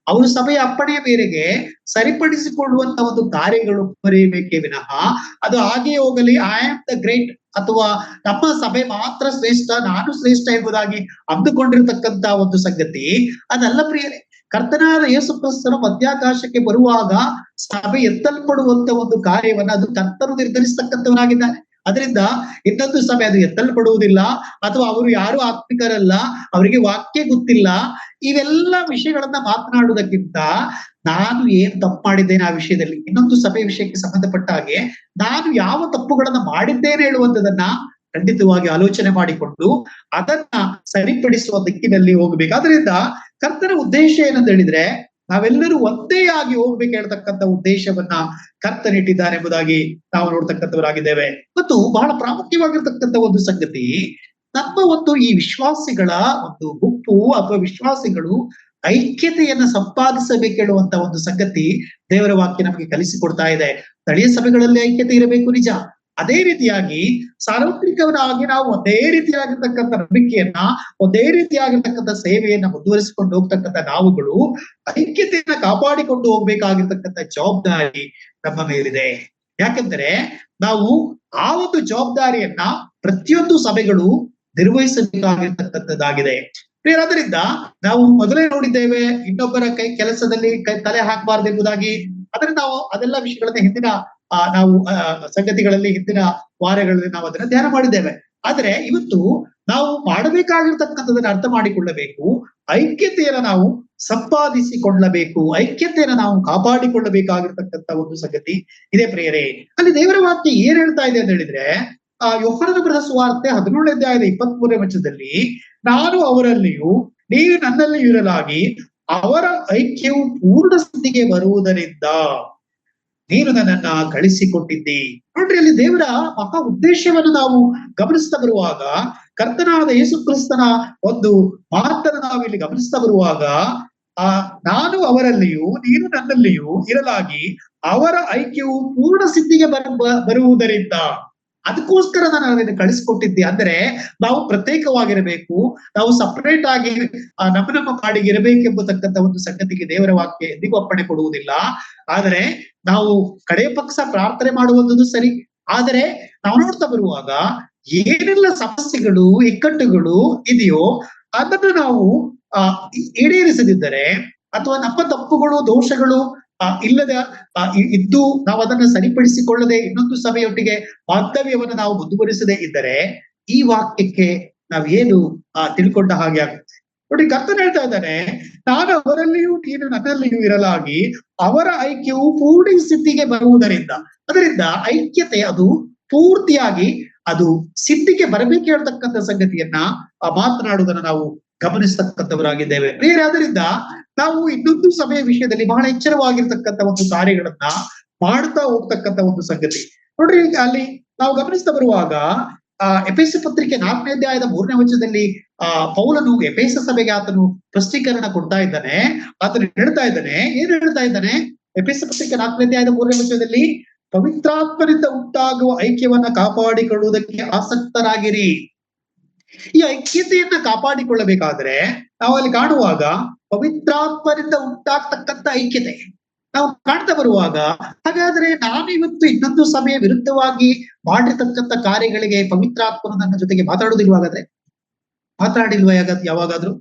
S1: ಅವರು ಸಭೆಯ ಅಪ್ಪಣೆಯ ಮೇರೆಗೆ ಸರಿಪಡಿಸಿಕೊಳ್ಳುವಂತ ಒಂದು ಕಾರ್ಯಗಳು ಬರೆಯಬೇಕೇ ವಿನಃ ಅದು ಹಾಗೆ ಹೋಗಲಿ ಐ ಆಮ್ ದ ಗ್ರೇಟ್ ಅಥವಾ ನಮ್ಮ ಸಭೆ ಮಾತ್ರ ಶ್ರೇಷ್ಠ, ನಾನು ಶ್ರೇಷ್ಠ ಎಂಬುದಾಗಿ ಅಂದುಕೊಂಡಿರ್ತಕ್ಕಂತ ಒಂದು ಸಂಗತಿ ಅದಲ್ಲ ಪ್ರಿಯರೇ. ಕರ್ತನಾದ ಯೇಸು ಕ್ರಿಸ್ತನ ಮಧ್ಯಾಕಾಶಕ್ಕೆ ಬರುವಾಗ ಸಭೆ ಎತ್ತಲ್ಪಡುವಂತ ಒಂದು ಕಾರ್ಯವನ್ನ ಅದು ಕರ್ತನು ನಿರ್ಧರಿಸತಕ್ಕಂಥವನಾಗಿದ್ದಾನೆ. ಅದರಿಂದ ಇನ್ನೊಂದು ಸಭೆ ಅದು ಎತ್ತಲ್ಪಡುವುದಿಲ್ಲ, ಅಥವಾ ಅವರು ಯಾರು ಆತ್ಮಿಕರಲ್ಲ, ಅವರಿಗೆ ವಾಕ್ಯ ಗೊತ್ತಿಲ್ಲ, ಇವೆಲ್ಲ ವಿಷಯಗಳನ್ನ ಮಾತನಾಡುವುದಕ್ಕಿಂತ ನಾನು ಏನ್ ತಪ್ಪು ಮಾಡಿದ್ದೇನೆ ಆ ವಿಷಯದಲ್ಲಿ, ಇನ್ನೊಂದು ಸಭೆ ವಿಷಯಕ್ಕೆ ಸಂಬಂಧಪಟ್ಟ ಹಾಗೆ ನಾನು ಯಾವ ತಪ್ಪುಗಳನ್ನ ಮಾಡಿದ್ದೇನೆ ಹೇಳುವಂತದನ್ನ ಖಂಡಿತವಾಗಿ ಆಲೋಚನೆ ಮಾಡಿಕೊಂಡು ಅದನ್ನ ಸರಿಪಡಿಸುವ ದಿಕ್ಕಿನಲ್ಲಿ ಹೋಗ್ಬೇಕು. ಅದರಿಂದ ಕರ್ತನ ಉದ್ದೇಶ ಏನಂತ ಹೇಳಿದ್ರೆ ನಾವೆಲ್ಲರೂ ಒಂದೇ ಆಗಿ ಹೋಗ್ಬೇಕು ಹೇಳ್ತಕ್ಕಂಥ ಉದ್ದೇಶವನ್ನ ಕರ್ತನಿಟ್ಟಿದ್ದಾರೆ ಎಂಬುದಾಗಿ ನಾವು ನೋಡ್ತಕ್ಕಂಥವರಾಗಿದ್ದೇವೆ. ಮತ್ತು ಬಹಳ ಪ್ರಾಮುಖ್ಯವಾಗಿರ್ತಕ್ಕಂಥ ಒಂದು ಸಂಗತಿ, ನಮ್ಮ ಒಂದು ಈ ವಿಶ್ವಾಸಿಗಳ ಒಂದು ಗುಂಪು ಅಥವಾ ವಿಶ್ವಾಸಿಗಳು ಐಕ್ಯತೆಯನ್ನ ಸಂಪಾದಿಸಬೇಕು ಹೇಳುವಂತ ಒಂದು ಸಂಗತಿ ದೇವರ ವಾಕ್ಯ ನಮಗೆ ಕಲಿಸಿಕೊಡ್ತಾ ಇದೆ. ಸ್ಥಳೀಯ ಸಭೆಗಳಲ್ಲಿ ಐಕ್ಯತೆ ಇರಬೇಕು ನಿಜ, ಅದೇ ರೀತಿಯಾಗಿ ಸಾರ್ವತ್ರಿಕವರಾಗಿ ನಾವು ಒಂದೇ ರೀತಿಯಾಗಿರ್ತಕ್ಕಂಥ ನಂಬಿಕೆಯನ್ನ, ಒಂದೇ ರೀತಿಯಾಗಿರ್ತಕ್ಕಂಥ ಸೇವೆಯನ್ನ ಮುಂದುವರಿಸಿಕೊಂಡು ಹೋಗ್ತಕ್ಕಂಥ ನಾವುಗಳು ಐಕ್ಯತೆಯನ್ನ ಕಾಪಾಡಿಕೊಂಡು ಹೋಗ್ಬೇಕಾಗಿರ್ತಕ್ಕಂಥ ಜವಾಬ್ದಾರಿ ನಮ್ಮ ಮೇಲಿದೆ. ಯಾಕೆಂದ್ರೆ ನಾವು ಆ ಒಂದು ಜವಾಬ್ದಾರಿಯನ್ನ ಪ್ರತಿಯೊಂದು ಸಭೆಗಳು ನಿರ್ವಹಿಸಬೇಕಾಗಿರ್ತಕ್ಕಂಥದ್ದಾಗಿದೆ. ಅದರಿಂದ ನಾವು ಮೊದಲೇ ನೋಡಿದ್ದೇವೆ, ಇನ್ನೊಬ್ಬರ ಕೆಲಸದಲ್ಲಿ ತಲೆ ಹಾಕಬಾರದು ಎಂಬುದಾಗಿ. ಅದರಿಂದ ನಾವು ಅದೆಲ್ಲ ವಿಷಯಗಳನ್ನ ಹಿಂದಿನ ನಾವು ಸಂಗತಿಗಳಲ್ಲಿ ಹಿಂದಿನ ವಾರಗಳಲ್ಲಿ ನಾವು ಅದನ್ನ ಧ್ಯಾನ ಮಾಡಿದ್ದೇವೆ. ಆದ್ರೆ ಇವತ್ತು ನಾವು ಮಾಡಬೇಕಾಗಿರ್ತಕ್ಕಂಥದನ್ನ ಅರ್ಥ ಮಾಡಿಕೊಳ್ಳಬೇಕು, ಐಕ್ಯತೆಯನ್ನ ನಾವು ಸಂಪಾದಿಸಿಕೊಳ್ಳಬೇಕು, ಐಕ್ಯತೆಯನ್ನ ನಾವು ಕಾಪಾಡಿಕೊಳ್ಳಬೇಕಾಗಿರ್ತಕ್ಕಂಥ ಒಂದು ಸಂಗತಿ ಇದೆ ಪ್ರಿಯರೇ. ಅಲ್ಲಿ ದೇವರ ವಾಕ್ಯ ಏನ್ ಹೇಳ್ತಾ ಇದೆ ಅಂತ ಹೇಳಿದ್ರೆ, ಯೋಹಾನನ ಬರೆದ ಸುವಾರ್ತೆ 17ನೇ ಅಧ್ಯಾಯದ 23ನೇ ವಚನದಲ್ಲಿ, ನಾನು ಅವರಲ್ಲಿಯೂ ನೀವು ನನ್ನಲ್ಲಿಯೂ ಇರಲಾಗಿ ಅವರ ಐಕ್ಯವು ಪೂರ್ಣ ಸ್ಥಿತಿಗೆ ಬರುವುದರಿಂದ ನೀನು ನನ್ನನ್ನ ಕಳಿಸಿಕೊಟ್ಟಿದ್ದಿ. ನೋಡ್ರಿ, ಅಲ್ಲಿ ದೇವರ ಮಹಾ ಉದ್ದೇಶವನ್ನು ನಾವು ಗಮನಿಸ್ತಾ ಬರುವಾಗ, ಕರ್ತನಾದ ಯೇಸು ಕ್ರಿಸ್ತನ ಒಂದು ಮಾತನ್ನು ನಾವು ಇಲ್ಲಿ ಗಮನಿಸ್ತಾ ಬರುವಾಗ, ನಾನು ಅವರಲ್ಲಿಯೂ ನೀನು ನನ್ನಲ್ಲಿಯೂ ಇರಲಾಗಿ ಅವರ ಐಕ್ಯವು ಪೂರ್ಣ ಸ್ಥಿತಿಗೆ ಬರುವುದರಿಂದ, ಅದಕ್ಕೋಸ್ಕರ ನಾನು ಅದನ್ನು ಕಳಿಸ್ಕೊಟ್ಟಿದ್ದೆ. ಅಂದ್ರೆ ನಾವು ಪ್ರತ್ಯೇಕವಾಗಿರಬೇಕು, ನಾವು ಸಪರೇಟ್ ಆಗಿ ನಮ್ಮ ಪಾಡಿಗೆ ಇರಬೇಕೆಂಬತಕ್ಕಂಥ ಒಂದು ಸಂಗತಿಗೆ ದೇವರ ವಾಕ್ಯ ಎಂದಿಗೂ ಅಪ್ಪಣೆ ಕೊಡುವುದಿಲ್ಲ. ಆದರೆ ನಾವು ಕಡೆ ಪಕ್ಷ ಪ್ರಾರ್ಥನೆ ಮಾಡುವಂಥದ್ದು ಸರಿ, ಆದರೆ ನಾವು ನೋಡ್ತಾ ಬರುವಾಗ ಏನೆಲ್ಲ ಸಮಸ್ಯೆಗಳು ಇಕ್ಕಟ್ಟುಗಳು ಇದೆಯೋ ಅದನ್ನು ನಾವು ಈಡೇರಿಸದಿದ್ದರೆ, ಅಥವಾ ನಮ್ಮ ತಪ್ಪುಗಳು ದೋಷಗಳು ಇಲ್ಲದ ಇದ್ದು ನಾವು ಅದನ್ನು ಸರಿಪಡಿಸಿಕೊಳ್ಳದೆ ಇನ್ನೊಂದು ಸಭೆಯೊಟ್ಟಿಗೆ ಬಾಂಧವ್ಯವನ್ನು ನಾವು ಮುಂದುವರಿಸದೇ ಇದ್ದರೆ ಈ ವಾಕ್ಯಕ್ಕೆ ನಾವೇನು ತಿಳ್ಕೊಂಡ ಹಾಗೆ ಆಗುತ್ತೆ. ನೋಡಿ, ಕರ್ತನು ಹೇಳ್ತಾ ಇದ್ದಾನೆ, ನಾನು ಅವರಲ್ಲಿಯೂ ನೀನು ನನ್ನಲ್ಲಿಯೂ ಇರಲಾಗಿ ಅವರ ಐಕ್ಯವು ಪೂರ್ಣ ಸ್ಥಿತಿಗೆ ಬರುವುದರಿಂದ. ಅದರಿಂದ ಐಕ್ಯತೆ ಅದು ಪೂರ್ತಿಯಾಗಿ ಅದು ಸಿದ್ಧಿಗೆ ಬರಬೇಕು ಹೇಳ್ತಕ್ಕಂಥ ಸಂಗತಿಯನ್ನ ಮಾತನಾಡುವುದನ್ನು ನಾವು ಗಮನಿಸ್ತಕ್ಕಂಥವರಾಗಿದ್ದೇವೆ. ಬೇರೆ ಅದರಿಂದ ನಾವು ಇನ್ನೊಂದು ಸಭೆಯ ವಿಷಯದಲ್ಲಿ ಬಹಳ ಎಚ್ಚರವಾಗಿರ್ತಕ್ಕಂಥ ಒಂದು ಕಾರ್ಯಗಳನ್ನ ಮಾಡ್ತಾ ಹೋಗ್ತಕ್ಕಂಥ ಒಂದು ಸಂಗತಿ. ನೋಡ್ರಿ, ಅಲ್ಲಿ ನಾವು ಗಮನಿಸ್ತಾ ಬರುವಾಗ ಎಫೆಸ ಪತ್ರಿಕೆ 4ನೇ ಅಧ್ಯಾಯದ 3ನೇ ವಚನದಲ್ಲಿ ಪೌಲನು ಎಫೆಸ ಸಭೆಗೆ ಆತನು ಸ್ಪಷ್ಟೀಕರಣ ಕೊಡ್ತಾ ಇದ್ದಾನೆ. ಆತನು ಹೇಳ್ತಾ ಇದ್ದಾನೆ, ಏನ್ ಹೇಳ್ತಾ ಇದ್ದಾನೆ? ಎಫೆಸ ಪತ್ರಿಕೆ 4ನೇ ಅಧ್ಯಾಯದ 3ನೇ ವಚನದಲ್ಲಿ, ಪವಿತ್ರಾತ್ಮನಿಂದ ಉಂಟಾಗುವ ಐಕ್ಯವನ್ನ ಕಾಪಾಡಿಕೊಳ್ಳುವುದಕ್ಕೆ ಆಸಕ್ತರಾಗಿರಿ. ಈ ಐಕ್ಯತೆಯನ್ನ ಕಾಪಾಡಿಕೊಳ್ಳಬೇಕಾದ್ರೆ ನಾವು ಅಲ್ಲಿ ಕಾಣುವಾಗ ಪವಿತ್ರಾತ್ಮನಿಂದ ಉಂಟಾಗ್ತಕ್ಕಂಥ ಐಕ್ಯತೆ ನಾವು ಕಾಣ್ತಾ ಬರುವಾಗ, ಹಾಗಾದ್ರೆ ನಾನು ಇವತ್ತು ಇನ್ನೊಂದು ಸಭೆಯ ವಿರುದ್ಧವಾಗಿ ಮಾಡಿರ್ತಕ್ಕಂಥ ಕಾರ್ಯಗಳಿಗೆ ಪವಿತ್ರಾತ್ಮನು ನನ್ನ ಜೊತೆಗೆ ಮಾತಾಡುವುದಿಲ್ವಾಗಾದ್ರೆ, ಮಾತಾಡಿಲ್ವಾ ಯಾವಾಗಾದ್ರೂ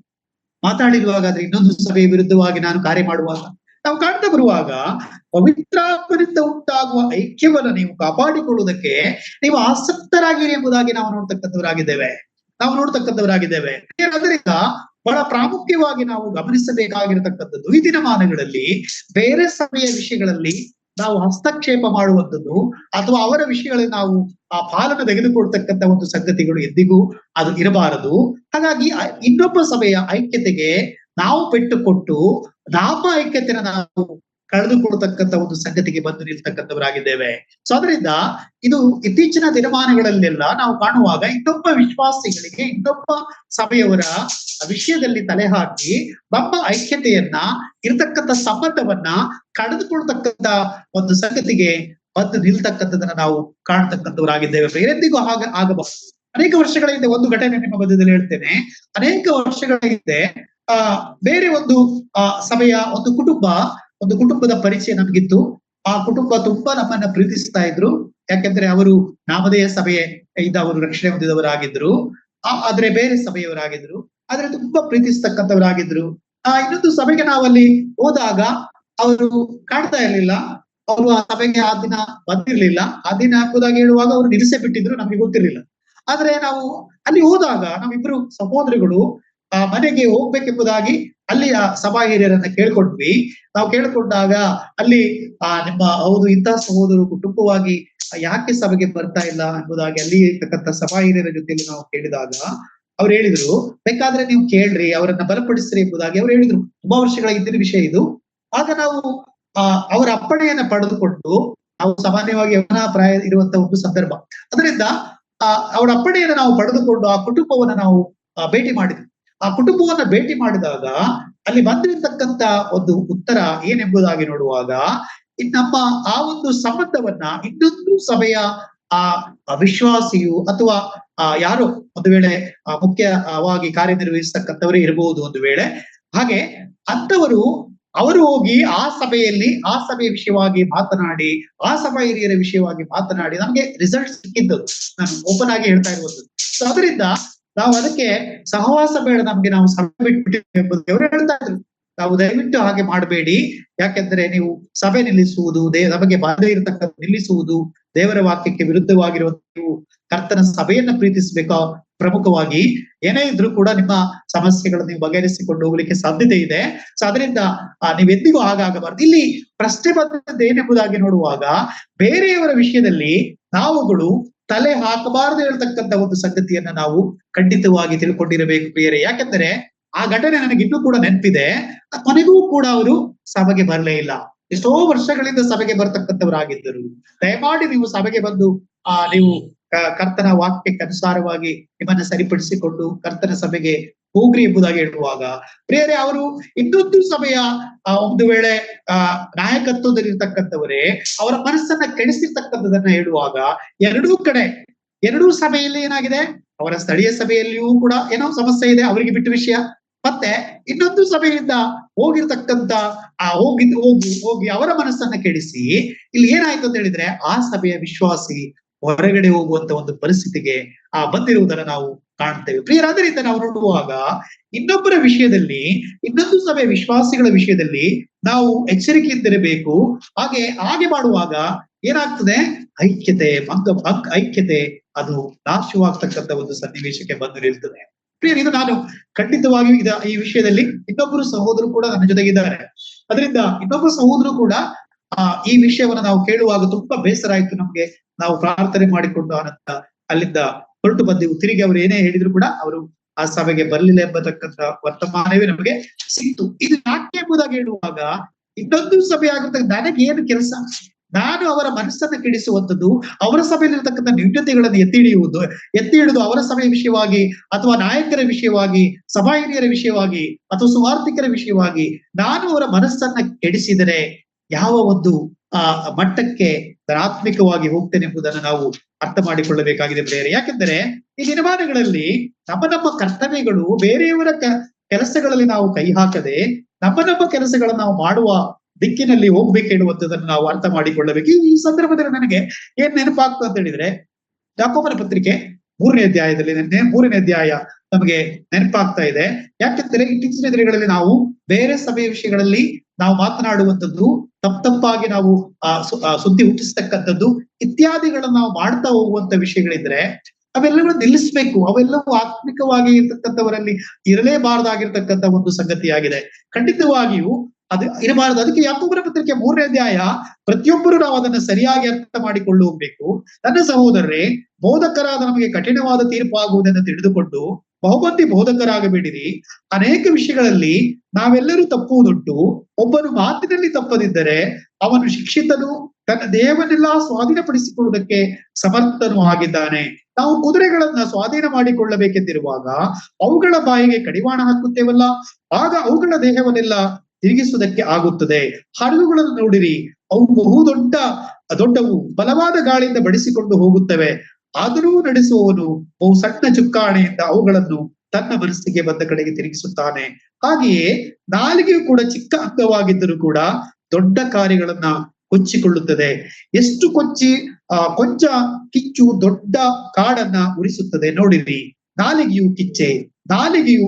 S1: ಮಾತಾಡಿಲ್ವಾಗಾದ್ರೆ ಇನ್ನೊಂದು ಸಭೆಯ ವಿರುದ್ಧವಾಗಿ ನಾನು ಕಾರ್ಯ ಮಾಡುವಾಗ ನಾವು ಕಾಣ್ತಾ ಬರುವಾಗ ಪವಿತ್ರಾತ್ಮನಿಂದ ಉಂಟಾಗುವ ಐಕ್ಯವನ್ನು ನೀವು ಕಾಪಾಡಿಕೊಳ್ಳುವುದಕ್ಕೆ ನೀವು ಆಸಕ್ತರಾಗಿರಿ ಎಂಬುದಾಗಿ ನಾವು ನೋಡ್ತಕ್ಕಂಥವರಾಗಿದ್ದೇವೆ. ಅದರಿಂದ ಬಹಳ ಪ್ರಾಮುಖ್ಯವಾಗಿ ನಾವು ಗಮನಿಸಬೇಕಾಗಿರತಕ್ಕಂಥದ್ದು ಈ ದಿನಮಾನಗಳಲ್ಲಿ ಬೇರೆ ಸಭೆಯ ವಿಷಯಗಳಲ್ಲಿ ನಾವು ಹಸ್ತಕ್ಷೇಪ ಮಾಡುವಂಥದ್ದು ಅಥವಾ ಅವರ ವಿಷಯಗಳಲ್ಲಿ ನಾವು ಆ ಪಾಲನ್ನು ತೆಗೆದುಕೊಳ್ತಕ್ಕಂಥ ಒಂದು ಸಂಗತಿಗಳು ಎಂದಿಗೂ ಅದು ಇರಬಾರದು. ಹಾಗಾಗಿ ಇನ್ನೊಬ್ಬ ಸಭೆಯ ಐಕ್ಯತೆಗೆ ನಾವು ಪೆಟ್ಟು ಕೊಟ್ಟು ನಮ್ಮ ಐಕ್ಯತೆನ ನಾವು ಕಳೆದುಕೊಳ್ತಕ್ಕಂಥ ಒಂದು ಸಂಗತಿಗೆ ಬಂದು ನಿಲ್ತಕ್ಕಂಥವರಾಗಿದ್ದೇವೆ. ಸೊ ಅದರಿಂದ ಇದು ಇತ್ತೀಚಿನ ದಿನಮಾನಗಳಲ್ಲೆಲ್ಲ ನಾವು ಕಾಣುವಾಗ ಇನ್ನೊಬ್ಬ ವಿಶ್ವಾಸಿಗಳಿಗೆ ಇನ್ನೊಬ್ಬ ಸಭೆಯವರ ವಿಷಯದಲ್ಲಿ ತಲೆ ಹಾಕಿ ನಮ್ಮ ಐಕ್ಯತೆಯನ್ನ ಇರತಕ್ಕಂಥ ಸಂಬಂಧವನ್ನ ಕಳೆದುಕೊಳ್ತಕ್ಕಂಥ ಒಂದು ಸಂಗತಿಗೆ ಬಂದು ನಿಲ್ತಕ್ಕಂಥದನ್ನ ನಾವು ಕಾಣ್ತಕ್ಕಂಥವರಾಗಿದ್ದೇವೆ. ಬೇರೆಂದಿಗೂ ಆಗಬಹುದು. ಅನೇಕ ವರ್ಷಗಳ ಹಿಂದೆ ಒಂದು ಘಟನೆ ನಿಮ್ಮ ಮಧ್ಯದಲ್ಲಿ ಹೇಳ್ತೇನೆ. ಅನೇಕ ವರ್ಷಗಳ ಹಿಂದೆ ಬೇರೆ ಒಂದು ಸಭೆಯ ಒಂದು ಕುಟುಂಬದ ಪರಿಚಯ ನಮಗಿತ್ತು. ಆ ಕುಟುಂಬ ತುಂಬಾ ನಮ್ಮನ್ನ ಪ್ರೀತಿಸ್ತಾ ಇದ್ರು. ಯಾಕೆಂದ್ರೆ ಅವರು ನಾಮಧೇಯ ಸಭೆಯಿಂದ ಅವರು ರಕ್ಷಣೆ ಹೊಂದಿದವರಾಗಿದ್ರು. ಆದ್ರೆ ಬೇರೆ ಸಭೆಯವರಾಗಿದ್ರು. ಆದ್ರೆ ತುಂಬಾ ಪ್ರೀತಿಸ್ತಕ್ಕಂಥವರಾಗಿದ್ರು. ಇನ್ನೊಂದು ಸಭೆಗೆ ನಾವಲ್ಲಿ ಹೋದಾಗ ಅವರು ಕಾಣ್ತಾ ಇರ್ಲಿಲ್ಲ. ಅವರು ಆ ಸಭೆಗೆ ಆ ದಿನ ಬಂದಿರ್ಲಿಲ್ಲ. ಆ ದಿನ ಎಂಬುದಾಗಿ ಹೇಳುವಾಗ ಅವರು ನಿಲ್ಲಿಸೇ ಬಿಟ್ಟಿದ್ರು, ನಮ್ಗೆ ಗೊತ್ತಿರ್ಲಿಲ್ಲ. ಆದ್ರೆ ನಾವು ಅಲ್ಲಿ ಹೋದಾಗ ನಾವಿಬ್ರು ಸಹೋದರಿಗಳು ಮನೆಗೆ ಹೋಗ್ಬೇಕೆಂಬುದಾಗಿ ಅಲ್ಲಿ ಆ ಸಭಾ ಹಿರಿಯರನ್ನ ಕೇಳ್ಕೊಂಡ್ವಿ. ನಾವು ಕೇಳ್ಕೊಂಡಾಗ ಅಲ್ಲಿ ನಿಮ್ಮ ಹೌದು ಇಂತಹ ಸಹೋದರರು ಕುಟುಂಬವಾಗಿ ಯಾಕೆ ಸಭೆಗೆ ಬರ್ತಾ ಇಲ್ಲ ಎಂಬುದಾಗಿ ಅಲ್ಲಿ ಇರ್ತಕ್ಕಂಥ ಸಭಾ ಹಿರಿಯರ ಜೊತೆಯಲ್ಲಿ ನಾವು ಕೇಳಿದಾಗ ಅವ್ರು ಹೇಳಿದ್ರು, ಬೇಕಾದ್ರೆ ನೀವು ಕೇಳ್ರಿ, ಅವರನ್ನ ಬಲಪಡಿಸ್ರಿ ಎಂಬುದಾಗಿ ಅವ್ರು ಹೇಳಿದ್ರು. ತುಂಬಾ ವರ್ಷಗಳ ಹಿಂದಿನ ವಿಷಯ ಇದು. ಆಗ ನಾವು ಅವರ ಅಪ್ಪಣೆಯನ್ನ ಪಡೆದುಕೊಂಡು ನಾವು ಸಾಮಾನ್ಯವಾಗಿ ಯವನ ಪ್ರಾಯ ಇರುವಂತಹ ಒಂದು ಸಂದರ್ಭ. ಅದರಿಂದ ಅವರ ಅಪ್ಪಣೆಯನ್ನ ನಾವು ಪಡೆದುಕೊಂಡು ಆ ಕುಟುಂಬವನ್ನ ನಾವು ಭೇಟಿ ಮಾಡಿದ್ವಿ. ಆ ಕುಟುಂಬವನ್ನ ಭೇಟಿ ಮಾಡಿದಾಗ ಅಲ್ಲಿ ಬಂದಿರತಕ್ಕಂತ ಒಂದು ಉತ್ತರ ಏನೆಂಬುದಾಗಿ ನೋಡುವಾಗ ನಮ್ಮ ಆ ಒಂದು ಸಂಬಂಧವನ್ನ ಇನ್ನೊಂದು ಸಭೆಯ ಆ ವಿಶ್ವಾಸಿಯು ಅಥವಾ ಯಾರು ಒಂದು ವೇಳೆ ಮುಖ್ಯವಾಗಿ ಕಾರ್ಯನಿರ್ವಹಿಸತಕ್ಕಂಥವರೇ ಇರಬಹುದು ಒಂದು ವೇಳೆ. ಹಾಗೆ ಅವರು ಹೋಗಿ ಆ ಸಭೆಯ ವಿಷಯವಾಗಿ ಮಾತನಾಡಿ, ಆ ಸಭಾ ಹಿರಿಯರ ವಿಷಯವಾಗಿ ಮಾತನಾಡಿ ನಮ್ಗೆ ರಿಸಲ್ಟ್ ಸಿಕ್ಕಿದ್ದದು. ನಾನು ಓಪನ್ ಆಗಿ ಹೇಳ್ತಾ ಇರುವಂತದ್ದು. ಸೊ ಅದರಿಂದ ನಾವು ಅದಕ್ಕೆ ಸಹವಾಸ ಬೇಡ, ನಮ್ಗೆ ನಾವು ಸಭೆ ಬಿಟ್ಬಿಟ್ಟಿದ್ದೇವೆ ಎಂಬುದು ಅವರು ಹೇಳ್ತಾ ಇದ್ರು. ನಾವು ದಯವಿಟ್ಟು ಹಾಗೆ ಮಾಡಬೇಡಿ. ಯಾಕೆಂದ್ರೆ ನೀವು ಸಭೆ ನಿಲ್ಲಿಸುವುದು, ನಮಗೆ ಬಾಧೆ ಇರತಕ್ಕಂಥ ನಿಲ್ಲಿಸುವುದು, ದೇವರ ವಾಕ್ಯಕ್ಕೆ ವಿರುದ್ಧವಾಗಿರುವಂತ ನೀವು ಕರ್ತನ ಸಭೆಯನ್ನ ಪ್ರೀತಿಸ್ಬೇಕಾ. ಪ್ರಮುಖವಾಗಿ ಏನೇ ಇದ್ರೂ ಕೂಡ ನಿಮ್ಮ ಸಮಸ್ಯೆಗಳನ್ನು ನೀವು ಬಗೆಹರಿಸಿಕೊಂಡು ಹೋಗ್ಲಿಕ್ಕೆ ಸಾಧ್ಯತೆ ಇದೆ. ಸೊ ಅದರಿಂದ ನೀವೆಂದಿಗೂ ಹಾಗಾಗಬಾರ್ದು. ಇಲ್ಲಿ ಪ್ರಶ್ನೆ ಬಂದದ್ದು ಏನೆಂಬುದಾಗಿ ನೋಡುವಾಗ ಬೇರೆಯವರ ವಿಷಯದಲ್ಲಿ ನಾವುಗಳು ತಲೆ ಹಾಕಬಾರದು ಹೇಳ್ತಕ್ಕಂಥ ಒಂದು ಸಂಗತಿಯನ್ನ ನಾವು ಖಂಡಿತವಾಗಿ ತಿಳ್ಕೊಂಡಿರಬೇಕು ಪ್ರಿಯರೇ. ಯಾಕೆಂದ್ರೆ ಆ ಘಟನೆ ನನಗೆ ಇನ್ನೂ ಕೂಡ ನೆನಪಿದೆ. ಕೊನೆಗೂ ಕೂಡ ಅವರು ಸಭೆಗೆ ಬರಲೇ ಇಲ್ಲ. ಎಷ್ಟೋ ವರ್ಷಗಳಿಂದ ಸಭೆಗೆ ಬರ್ತಕ್ಕಂಥವರಾಗಿದ್ದರು. ದಯಮಾಡಿ ನೀವು ಸಭೆಗೆ ಬಂದು ನೀವು ಕರ್ತನ ವಾಕ್ಯಕ್ಕೆ ಅನುಸಾರವಾಗಿ ನಿಮ್ಮನ್ನ ಸರಿಪಡಿಸಿಕೊಂಡು ಕರ್ತನ ಸಭೆಗೆ ಹೋಗ್ರಿ ಎಂಬುದಾಗಿ ಹೇಳುವಾಗ ಪ್ರಿಯರೇ, ಅವರು ಇನ್ನೊಂದು ಸಭೆಯ ಒಂದು ವೇಳೆ ನಾಯಕತ್ವದಲ್ಲಿರ್ತಕ್ಕಂಥವರೇ ಅವರ ಮನಸ್ಸನ್ನ ಕೆಡಿಸಿರ್ತಕ್ಕಂಥದನ್ನ ಹೇಳುವಾಗ ಎರಡೂ ಸಭೆಯಲ್ಲಿ ಏನಾಗಿದೆ, ಅವರ ಸ್ಥಳೀಯ ಸಭೆಯಲ್ಲಿಯೂ ಕೂಡ ಏನೋ ಸಮಸ್ಯೆ ಇದೆ, ಅವರಿಗೆ ಬಿಟ್ಟ ವಿಷಯ. ಮತ್ತೆ ಇನ್ನೊಂದು ಸಭೆಯಿಂದ ಹೋಗಿರ್ತಕ್ಕಂಥ ಹೋಗಿ ಅವರ ಮನಸ್ಸನ್ನ ಕೆಡಿಸಿ ಇಲ್ಲಿ ಏನಾಯ್ತು ಅಂತ ಹೇಳಿದ್ರೆ ಆ ಸಭೆಯ ವಿಶ್ವಾಸಿ ಹೊರಗಡೆ ಹೋಗುವಂತ ಒಂದು ಪರಿಸ್ಥಿತಿಗೆ ಬಂದಿರುವುದನ್ನ ನಾವು ಕಾಣ್ತೇವೆ. ಪ್ರಿಯರಾದರಿಂದ ನಾವು ನೋಡುವಾಗ ಇನ್ನೊಬ್ಬರ ವಿಷಯದಲ್ಲಿ, ಇನ್ನೊಂದು ಸಭೆಯ ವಿಶ್ವಾಸಿಗಳ ವಿಷಯದಲ್ಲಿ ನಾವು ಎಚ್ಚರಿಕೆಯಿಂದಿರಬೇಕು. ಹಾಗೆ ಮಾಡುವಾಗ ಏನಾಗ್ತದೆ, ಐಕ್ಯತೆ ಅದು ನಾಶವಾಗ್ತಕ್ಕಂಥ ಒಂದು ಸನ್ನಿವೇಶಕ್ಕೆ ಬಂದು ನಿಲ್ತದೆ. ಇದು ನಾನು ಖಂಡಿತವಾಗಿಯೂ ಈ ವಿಷಯದಲ್ಲಿ ಇನ್ನೊಬ್ಬರು ಸಹೋದರು ಕೂಡ ನನ್ನ ಜೊತೆಗಿದ್ದಾರೆ. ಅದರಿಂದ ಇನ್ನೊಬ್ಬ ಸಹೋದರು ಕೂಡ ಈ ವಿಷಯವನ್ನ ನಾವು ಕೇಳುವಾಗ ತುಂಬಾ ಬೇಸರ ಆಯ್ತು ನಮ್ಗೆ. ನಾವು ಪ್ರಾರ್ಥನೆ ಮಾಡಿಕೊಂಡು ಆನಂತರ ಅಲ್ಲಿಂದ ಹೊರಟು ಬಂದೆವು. ತಿರುಗಿ ಅವರು ಏನೇ ಹೇಳಿದ್ರು ಕೂಡ ಅವರು ಆ ಸಭೆಗೆ ಬರ್ಲಿಲ್ಲ ಎಂಬತಕ್ಕಂಥ ವರ್ತಮಾನವೇ ನಮಗೆ ಸಿಕ್ತು. ಇದು ಯಾಕೆ ಎಂಬುದಾಗಿ ಹೇಳುವಾಗ ಇನ್ನೊಂದು ಸಭೆ ಆಗಿರ್ತಕ್ಕ ನನಗೆ ಏನು ಕೆಲಸ? ನಾನು ಅವರ ಮನಸ್ಸನ್ನು ಕೆಡಿಸುವಂಥದ್ದು, ಅವರ ಸಭೆಯಲ್ಲಿರ್ತಕ್ಕಂಥ ನ್ಯೂನತೆಗಳನ್ನು ಎತ್ತಿ ಹಿಡಿದು ಅವರ ಸಭೆಯ ವಿಷಯವಾಗಿ ಅಥವಾ ನಾಯಕರ ವಿಷಯವಾಗಿ, ಸಭಾ ಹಿರಿಯರ ವಿಷಯವಾಗಿ ಅಥವಾ ಸುವಾರ್ತಿಕರ ವಿಷಯವಾಗಿ ನಾನು ಅವರ ಮನಸ್ಸನ್ನ ಕೆಡಿಸಿದರೆ ಯಾವ ಒಂದು ಮಟ್ಟಕ್ಕೆ ಆತ್ಮಿಕವಾಗಿ ಹೋಗ್ತೇನೆ ಎಂಬುದನ್ನು ನಾವು ಅರ್ಥ ಮಾಡಿಕೊಳ್ಳಬೇಕಾಗಿದೆ ಪ್ರಿಯರೇ. ಯಾಕೆಂದರೆ ಈ ದಿನಮಾನಗಳಲ್ಲಿ ನಮ್ಮ ಕರ್ತವ್ಯಗಳು ಬೇರೆಯವರ ಕೆಲಸಗಳಲ್ಲಿ ನಾವು ಕೈ ಹಾಕದೆ ನಮ್ಮ ಕೆಲಸಗಳನ್ನು ನಾವು ಮಾಡುವ ದಿಕ್ಕಿನಲ್ಲಿ ಹೋಗ್ಬೇಕು ಹೇಳುವಂಥದ್ದನ್ನು ನಾವು ಅರ್ಥ ಮಾಡಿಕೊಳ್ಳಬೇಕು. ಈ ಸಂದರ್ಭದಲ್ಲಿ ನನಗೆ ಏನ್ ನೆನಪಾಗ್ತದೆ ಅಂತ ಹೇಳಿದ್ರೆ, ಯಾಕೋಬನ ಪತ್ರಿಕೆ ಮೂರನೇ ಅಧ್ಯಾಯದಲ್ಲಿ ಮೂರನೇ ಅಧ್ಯಾಯ ನಮಗೆ ನೆನಪಾಗ್ತಾ ಇದೆ. ಯಾಕೆಂದ್ರೆ ಇತ್ತೀಚಿನ ದಿನಗಳಲ್ಲಿ ನಾವು ಬೇರೆ ಸಭೆಯ ವಿಷಯಗಳಲ್ಲಿ ನಾವು ಮಾತನಾಡುವಂಥದ್ದು, ತಪ್ಪಾಗಿ ನಾವು ಸುದ್ದಿ ಹುಟ್ಟಿಸ್ತಕ್ಕಂಥದ್ದು ಇತ್ಯಾದಿಗಳನ್ನ ನಾವು ಮಾಡ್ತಾ ಹೋಗುವಂತ ವಿಷಯಗಳಿದ್ರೆ ಅವೆಲ್ಲವೂ ನಿಲ್ಲಿಸ್ಬೇಕು. ಅವೆಲ್ಲವೂ ಆತ್ಮಿಕವಾಗಿ ಇರ್ತಕ್ಕಂಥವರಲ್ಲಿ ಇರಲೇಬಾರದಾಗಿರ್ತಕ್ಕಂಥ ಒಂದು ಸಂಗತಿಯಾಗಿದೆ. ಖಂಡಿತವಾಗಿಯೂ ಅದು ಇರಬಾರದು. ಅದಕ್ಕೆ ಯಾಕೋಬನ ಪತ್ರಿಕೆ 3ನೇ ಅಧ್ಯಾಯ ಪ್ರತಿಯೊಬ್ಬರು ನಾವು ಅದನ್ನ ಸರಿಯಾಗಿ ಅರ್ಥ ಮಾಡಿಕೊಳ್ಳಬೇಕು. ನನ್ನ ಸಹೋದರರೇ, ಬೋಧಕರಾದ ನಮಗೆ ಕಠಿಣವಾದ ತೀರ್ಪು ಆಗುವುದನ್ನು ತಿಳಿದುಕೊಂಡು ಬಹುಮಂದಿ ಬೋಧಕರಾಗಬೇಡಿರಿ. ಅನೇಕ ವಿಷಯಗಳಲ್ಲಿ ನಾವೆಲ್ಲರೂ ತಪ್ಪುವುದುಂಟು. ಒಬ್ಬನು ಮಾತಿನಲ್ಲಿ ತಪ್ಪದಿದ್ದರೆ ಅವನು ಶಿಕ್ಷಿತನು, ತನ್ನ ದೇಹವನ್ನೆಲ್ಲ ಸ್ವಾಧೀನಪಡಿಸಿಕೊಳ್ಳುವುದಕ್ಕೆ ಸಮರ್ಥನೂ ಆಗಿದ್ದಾನೆ. ನಾವು ಕುದುರೆಗಳನ್ನ ಸ್ವಾಧೀನ ಮಾಡಿಕೊಳ್ಳಬೇಕೆಂದಿರುವಾಗ ಅವುಗಳ ಬಾಯಿಗೆ ಕಡಿವಾಣ ಹಾಕುತ್ತೇವಲ್ಲ, ಆಗ ಅವುಗಳ ದೇಹವನ್ನೆಲ್ಲ ತಿರುಗಿಸುವುದಕ್ಕೆ ಆಗುತ್ತದೆ. ಹಡಗುಗಳನ್ನು ನೋಡಿರಿ, ಅವು ದೊಡ್ಡವು, ಬಲವಾದ ಗಾಳಿಯಿಂದ ಬಡಿಸಿಕೊಂಡು ಹೋಗುತ್ತವೆ. ಆದರೂ ನಡೆಸುವವನು ಬಹು ಸಣ್ಣ ಚುಕ್ಕಾಣಿಯಿಂದ ಅವುಗಳನ್ನು ತನ್ನ ಮನಸ್ಸಿಗೆ ಬಂದ ಕಡೆಗೆ ತಿರುಗಿಸುತ್ತಾನೆ. ಹಾಗೆಯೇ ನಾಲಿಗೆಯು ಕೂಡ ಚಿಕ್ಕ ಅಂಗವಾಗಿದ್ದರೂ ಕೂಡ ದೊಡ್ಡ ಕಾರ್ಯಗಳನ್ನ ಕೊಚ್ಚಿಕೊಳ್ಳುತ್ತದೆ. ಎಷ್ಟು ಕೊಂಚ ಕಿಚ್ಚು ದೊಡ್ಡ ಕಾಡನ್ನ ಉರಿಸುತ್ತದೆ. ನೋಡಿರಿ, ನಾಲಿಗೆಯು ಕಿಚ್ಚೆ, ನಾಲಿಗೆಯು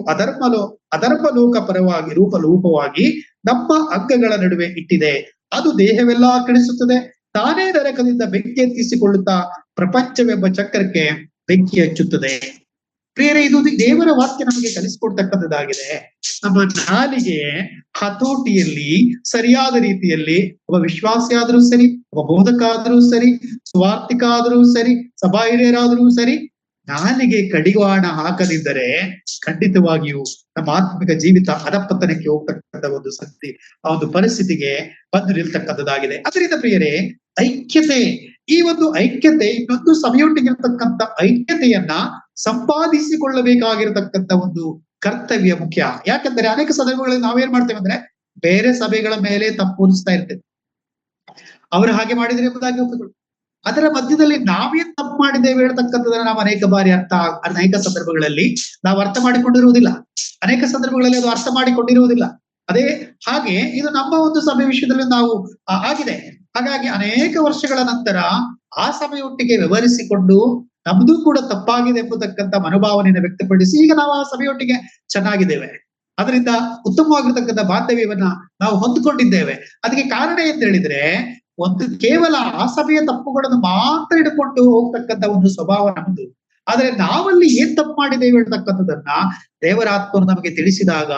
S1: ಅಧರ್ಮಲೋಕ ಪರವಾಗಿ ರೂಪವಾಗಿ ನಮ್ಮ ಅಂಗಗಳ ನಡುವೆ ಇಟ್ಟಿದೆ. ಅದು ದೇಹವೆಲ್ಲ ಕೆಡಿಸುತ್ತದೆ. ತಾನೇ ನರಕದಿಂದ ಬೆಂಕಿ ಎತ್ತಿಸಿಕೊಳ್ಳುತ್ತಾ ಪ್ರಪಂಚವೆಂಬ ಚಕ್ರಕ್ಕೆ ಬೆಂಕಿ ಹಚ್ಚುತ್ತದೆ. ಪ್ರಿಯರೇ, ಇದು ದೇವರ ವಾಕ್ಯ ನಮಗೆ ಕಲಿಸಿಕೊಡ್ತಕ್ಕಂಥದ್ದಾಗಿದೆ. ನಮ್ಮ ನಾಲಿಗೆ ಹತೋಟಿಯಲ್ಲಿ ಸರಿಯಾದ ರೀತಿಯಲ್ಲಿ ಒಬ್ಬ ವಿಶ್ವಾಸಿ ಆದ್ರೂ ಸರಿ, ಒಬ್ಬ ಬೋಧಕ ಆದ್ರೂ ಸರಿ, ಸ್ವಾರ್ಥಿಕ ಆದ್ರೂ ಸರಿ, ಸಭಾ ಹಿರಿಯರಾದ್ರೂ ಸರಿ, ನಾಲಿಗೆ ಕಡಿವಾಣ ಹಾಕದಿದ್ದರೆ ಖಂಡಿತವಾಗಿಯೂ ನಮ್ಮ ಆತ್ಮಿಕ ಜೀವಿತ ಅಧಪತನಕ್ಕೆ ಹೋಗ್ತಕ್ಕಂಥ ಒಂದು ಸಂಗತಿ, ಆ ಒಂದು ಪರಿಸ್ಥಿತಿಗೆ ಬಂದು ನಿಲ್ತಕ್ಕಂಥದ್ದಾಗಿದೆ. ಅದರಿಂದ ಪ್ರಿಯರೇ, ಐಕ್ಯತೆ, ಈ ಒಂದು ಐಕ್ಯತೆ ಇನ್ನೊಂದು ಸಭೆಯೊಟ್ಟಿಗಿರ್ತಕ್ಕಂಥ ಐಕ್ಯತೆಯನ್ನ ಸಂಪಾದಿಸಿಕೊಳ್ಳಬೇಕಾಗಿರತಕ್ಕಂಥ ಒಂದು ಕರ್ತವ್ಯ ಮುಖ್ಯ. ಯಾಕಂದ್ರೆ ಅನೇಕ ಸಂದರ್ಭಗಳಲ್ಲಿ ನಾವೇನ್ ಮಾಡ್ತೇವೆ ಅಂದ್ರೆ ಬೇರೆ ಸಭೆಗಳ ಮೇಲೆ ತಪ್ಪು ಹೊರಿಸ್ತಾ ಇರ್ತೇವೆ. ಅವರು ಹಾಗೆ ಮಾಡಿದ್ರೆ ಎಂಬುದಾಗಿ ಒಪ್ಪಿಕೊಳ್ಳಿ. ಅದರ ಮಧ್ಯದಲ್ಲಿ ನಾವೇನ್ ತಪ್ಪು ಮಾಡಿದ್ದೇವೆ ಹೇಳ್ತಕ್ಕಂಥದನ್ನ ನಾವು ಅನೇಕ ಸಂದರ್ಭಗಳಲ್ಲಿ ನಾವು ಅರ್ಥ ಮಾಡಿಕೊಂಡಿರುವುದಿಲ್ಲ. ಅನೇಕ ಸಂದರ್ಭಗಳಲ್ಲಿ ಅದು ಅರ್ಥ ಮಾಡಿಕೊಂಡಿರುವುದಿಲ್ಲ. ಹಾಗೆ ಇದು ನಮ್ಮ ಒಂದು ಸಭೆ ವಿಷಯದಲ್ಲಿ ನಾವು ಆಗಿದೆ. ಹಾಗಾಗಿ ಅನೇಕ ವರ್ಷಗಳ ನಂತರ ಆ ಸಭೆಯೊಟ್ಟಿಗೆ ವ್ಯವಹರಿಸಿಕೊಂಡು ನಮ್ದು ಕೂಡ ತಪ್ಪಾಗಿದೆ ಎಂಬತಕ್ಕಂಥ ಮನೋಭಾವನೆಯನ್ನು ವ್ಯಕ್ತಪಡಿಸಿ ಈಗ ನಾವು ಆ ಸಭೆಯೊಟ್ಟಿಗೆ ಚೆನ್ನಾಗಿದ್ದೇವೆ. ಅದರಿಂದ ಉತ್ತಮವಾಗಿರ್ತಕ್ಕಂಥ ಬಾಂಧವ್ಯವನ್ನ ನಾವು ಹೊಂದಿಕೊಂಡಿದ್ದೇವೆ. ಅದಕ್ಕೆ ಕಾರಣ ಅಂತ ಹೇಳಿದ್ರೆ, ಕೇವಲ ಆ ಸಭೆಯ ತಪ್ಪುಗಳನ್ನು ಮಾತ್ರ ಹಿಡ್ಕೊಂಡು ಹೋಗ್ತಕ್ಕಂಥ ಒಂದು ಸ್ವಭಾವ ನಮ್ದು. ಆದ್ರೆ ನಾವಲ್ಲಿ ಏನ್ ತಪ್ಪು ಮಾಡಿದ್ದೇವೆ ಹೇಳ್ತಕ್ಕಂಥದನ್ನ ದೇವರಾತ್ಮನು ನಮಗೆ ತಿಳಿಸಿದಾಗ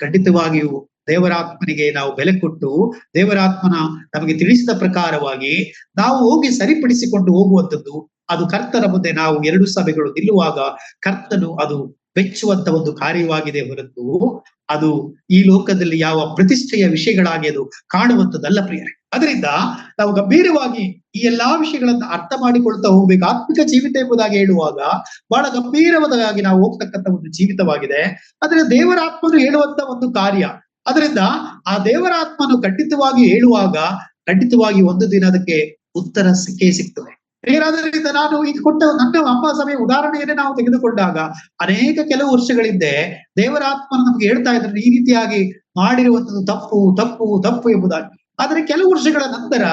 S1: ಖಂಡಿತವಾಗಿಯೂ ದೇವರಾತ್ಮನಿಗೆ ನಾವು ಬೆಲೆ ಕೊಟ್ಟು ದೇವರಾತ್ಮನ ನಮಗೆ ತಿಳಿಸಿದ ಪ್ರಕಾರವಾಗಿ ನಾವು ಹೋಗಿ ಸರಿಪಡಿಸಿಕೊಂಡು ಹೋಗುವಂಥದ್ದು, ಅದು ಕರ್ತನ ಮುಂದೆ ನಾವು 2 ಸಭೆಗಳು ನಿಲ್ಲುವಾಗ ಕರ್ತನು ಅದು ಮೆಚ್ಚುವಂತ ಒಂದು ಕಾರ್ಯವಾಗಿದೆ ಹೊರತು ಅದು ಈ ಲೋಕದಲ್ಲಿ ಯಾವ ಪ್ರತಿಷ್ಠೆಯ ವಿಷಯಗಳಾಗಿ ಅದು ಕಾಣುವಂಥದ್ದಲ್ಲ ಪ್ರಿಯರೇ. ಅದರಿಂದ ನಾವು ಗಂಭೀರವಾಗಿ ಈ ಎಲ್ಲಾ ವಿಷಯಗಳನ್ನ ಅರ್ಥ ಮಾಡಿಕೊಳ್ತಾ ಹೋಗ್ಬೇಕು. ಆತ್ಮಿಕ ಜೀವಿತ ಎಂಬುದಾಗಿ ಹೇಳುವಾಗ ಬಹಳ ಗಂಭೀರವಾದಾಗಿ ನಾವು ಹೋಗ್ತಕ್ಕಂಥ ಒಂದು ಜೀವಿತವಾಗಿದೆ. ಆದ್ರೆ ದೇವರಾತ್ಮನು ಹೇಳುವಂತ ಒಂದು ಕಾರ್ಯ. ಅದರಿಂದ ಆ ದೇವರಾತ್ಮನು ಖಂಡಿತವಾಗಿ ಹೇಳುವಾಗ ಖಂಡಿತವಾಗಿ ಒಂದು ದಿನ ಅದಕ್ಕೆ ಉತ್ತರ ಸಿಗ್ತದೆ. ಏನಾದ್ರಿಂದ ನಾನು ಈಗ ಕೊಟ್ಟ ನನ್ನ ಅಮ್ಮ ಸಭೆಯ ಉದಾಹರಣೆಯನ್ನೇ ನಾವು ತೆಗೆದುಕೊಂಡಾಗ ಕೆಲವು ವರ್ಷಗಳ ಹಿಂದೆ ದೇವರಾತ್ಮನ ನಮ್ಗೆ ಹೇಳ್ತಾ ಇದ್ರೆ ಈ ರೀತಿಯಾಗಿ ಮಾಡಿರುವಂತದ್ದು ತಪ್ಪು ಎಂಬುದಾಗಿ. ಆದ್ರೆ ಕೆಲವು ವರ್ಷಗಳ ನಂತರ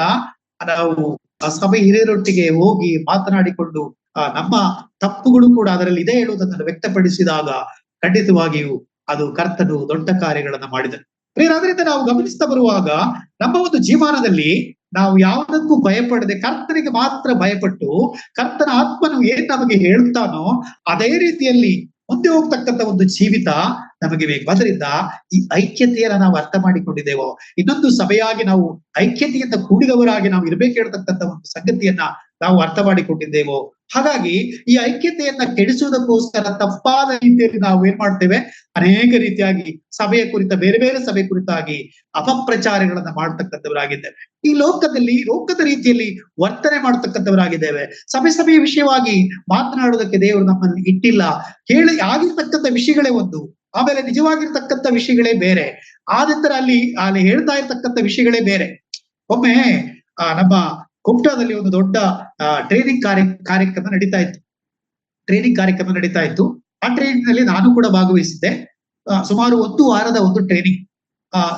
S1: ನಾವು ಆ ಸಭೆ ಹಿರಿಯರೊಟ್ಟಿಗೆ ಹೋಗಿ ಮಾತನಾಡಿಕೊಂಡು ನಮ್ಮ ತಪ್ಪುಗಳು ಕೂಡ ಅದರಲ್ಲಿ ಇದೆ ಹೇಳುವುದನ್ನು ವ್ಯಕ್ತಪಡಿಸಿದಾಗ ಖಂಡಿತವಾಗಿಯೂ ಅದು ಕರ್ತನು ದೊಡ್ಡ ಕಾರ್ಯಗಳನ್ನ ಮಾಡಿದನು. ಅದರಿಂದ ನಾವು ಗಮನಿಸ್ತಾ ಬರುವಾಗ ನಮ್ಮ ಒಂದು ಜೀವನದಲ್ಲಿ ನಾವು ಯಾವುದಕ್ಕೂ ಭಯಪಡದೆ ಕರ್ತನಿಗೆ ಮಾತ್ರ ಭಯಪಟ್ಟು ಕರ್ತನ ಆತ್ಮನು ಏನ್ ನಮಗೆ ಹೇಳ್ತಾನೋ ಅದೇ ರೀತಿಯಲ್ಲಿ ಮುಂದೆ ಹೋಗ್ತಕ್ಕಂಥ ಒಂದು ಜೀವಿತ ನಮಗೆ ಬೇಕು. ಅದರಿಂದ ಈ ಐಕ್ಯತೆಯನ್ನ ನಾವು ಅರ್ಥ ಮಾಡಿಕೊಂಡಿದ್ದೇವೋ, ಇನ್ನೊಂದು ಸಭೆಯಾಗಿ ನಾವು ಐಕ್ಯತೆಯಿಂದ ಕೂಡಿದವರಾಗಿ ನಾವು ಇರ್ಬೇಕು ಹೇಳ್ತಕ್ಕಂಥ ಒಂದು ಸಂಗತಿಯನ್ನ ನಾವು ಅರ್ಥ ಮಾಡಿಕೊಂಡಿದ್ದೇವೋ. ಹಾಗಾಗಿ ಈ ಐಕ್ಯತೆಯನ್ನ ಕೆಡಿಸುವುದಕ್ಕೋಸ್ಕರ ತಪ್ಪಾದ ರೀತಿಯಲ್ಲಿ ನಾವು ಏನ್ ಮಾಡ್ತೇವೆ, ಅನೇಕ ರೀತಿಯಾಗಿ ಸಭೆಯ ಕುರಿತ ಬೇರೆ ಬೇರೆ ಸಭೆ ಕುರಿತಾಗಿ ಅಪಪ್ರಚಾರಗಳನ್ನ ಮಾಡ್ತಕ್ಕಂಥವರಾಗಿದ್ದೇವೆ. ಈ ಲೋಕದ ರೀತಿಯಲ್ಲಿ ವರ್ತನೆ ಮಾಡ್ತಕ್ಕಂಥವರಾಗಿದ್ದೇವೆ. ಸಭೆಯ ವಿಷಯವಾಗಿ ಮಾತನಾಡೋದಕ್ಕೆ ದೇವರು ನಮ್ಮನ್ನು ಇಟ್ಟಿಲ್ಲ. ಆಗಿರ್ತಕ್ಕಂಥ ವಿಷಯಗಳೇ ಒಂದು, ಆಮೇಲೆ ನಿಜವಾಗಿರ್ತಕ್ಕಂಥ ವಿಷಯಗಳೇ ಬೇರೆ. ಆನಂತರ ಅಲ್ಲಿ ಹೇಳ್ತಾ ಇರ್ತಕ್ಕಂಥ ವಿಷಯಗಳೇ ಬೇರೆ. ಒಮ್ಮೆ ನಮ್ಮ ಕುಮಟಾದಲ್ಲಿ ಒಂದು ದೊಡ್ಡ ಟ್ರೈನಿಂಗ್ ಕಾರ್ಯಕ್ರಮ ನಡೀತಾ ಇತ್ತು. ಆ ಟ್ರೈನಿಂಗ್ ನಲ್ಲಿ ನಾನು ಕೂಡ ಭಾಗವಹಿಸಿದ್ದೆ. ಸುಮಾರು 1 ವಾರದ ಒಂದು ಟ್ರೈನಿಂಗ್,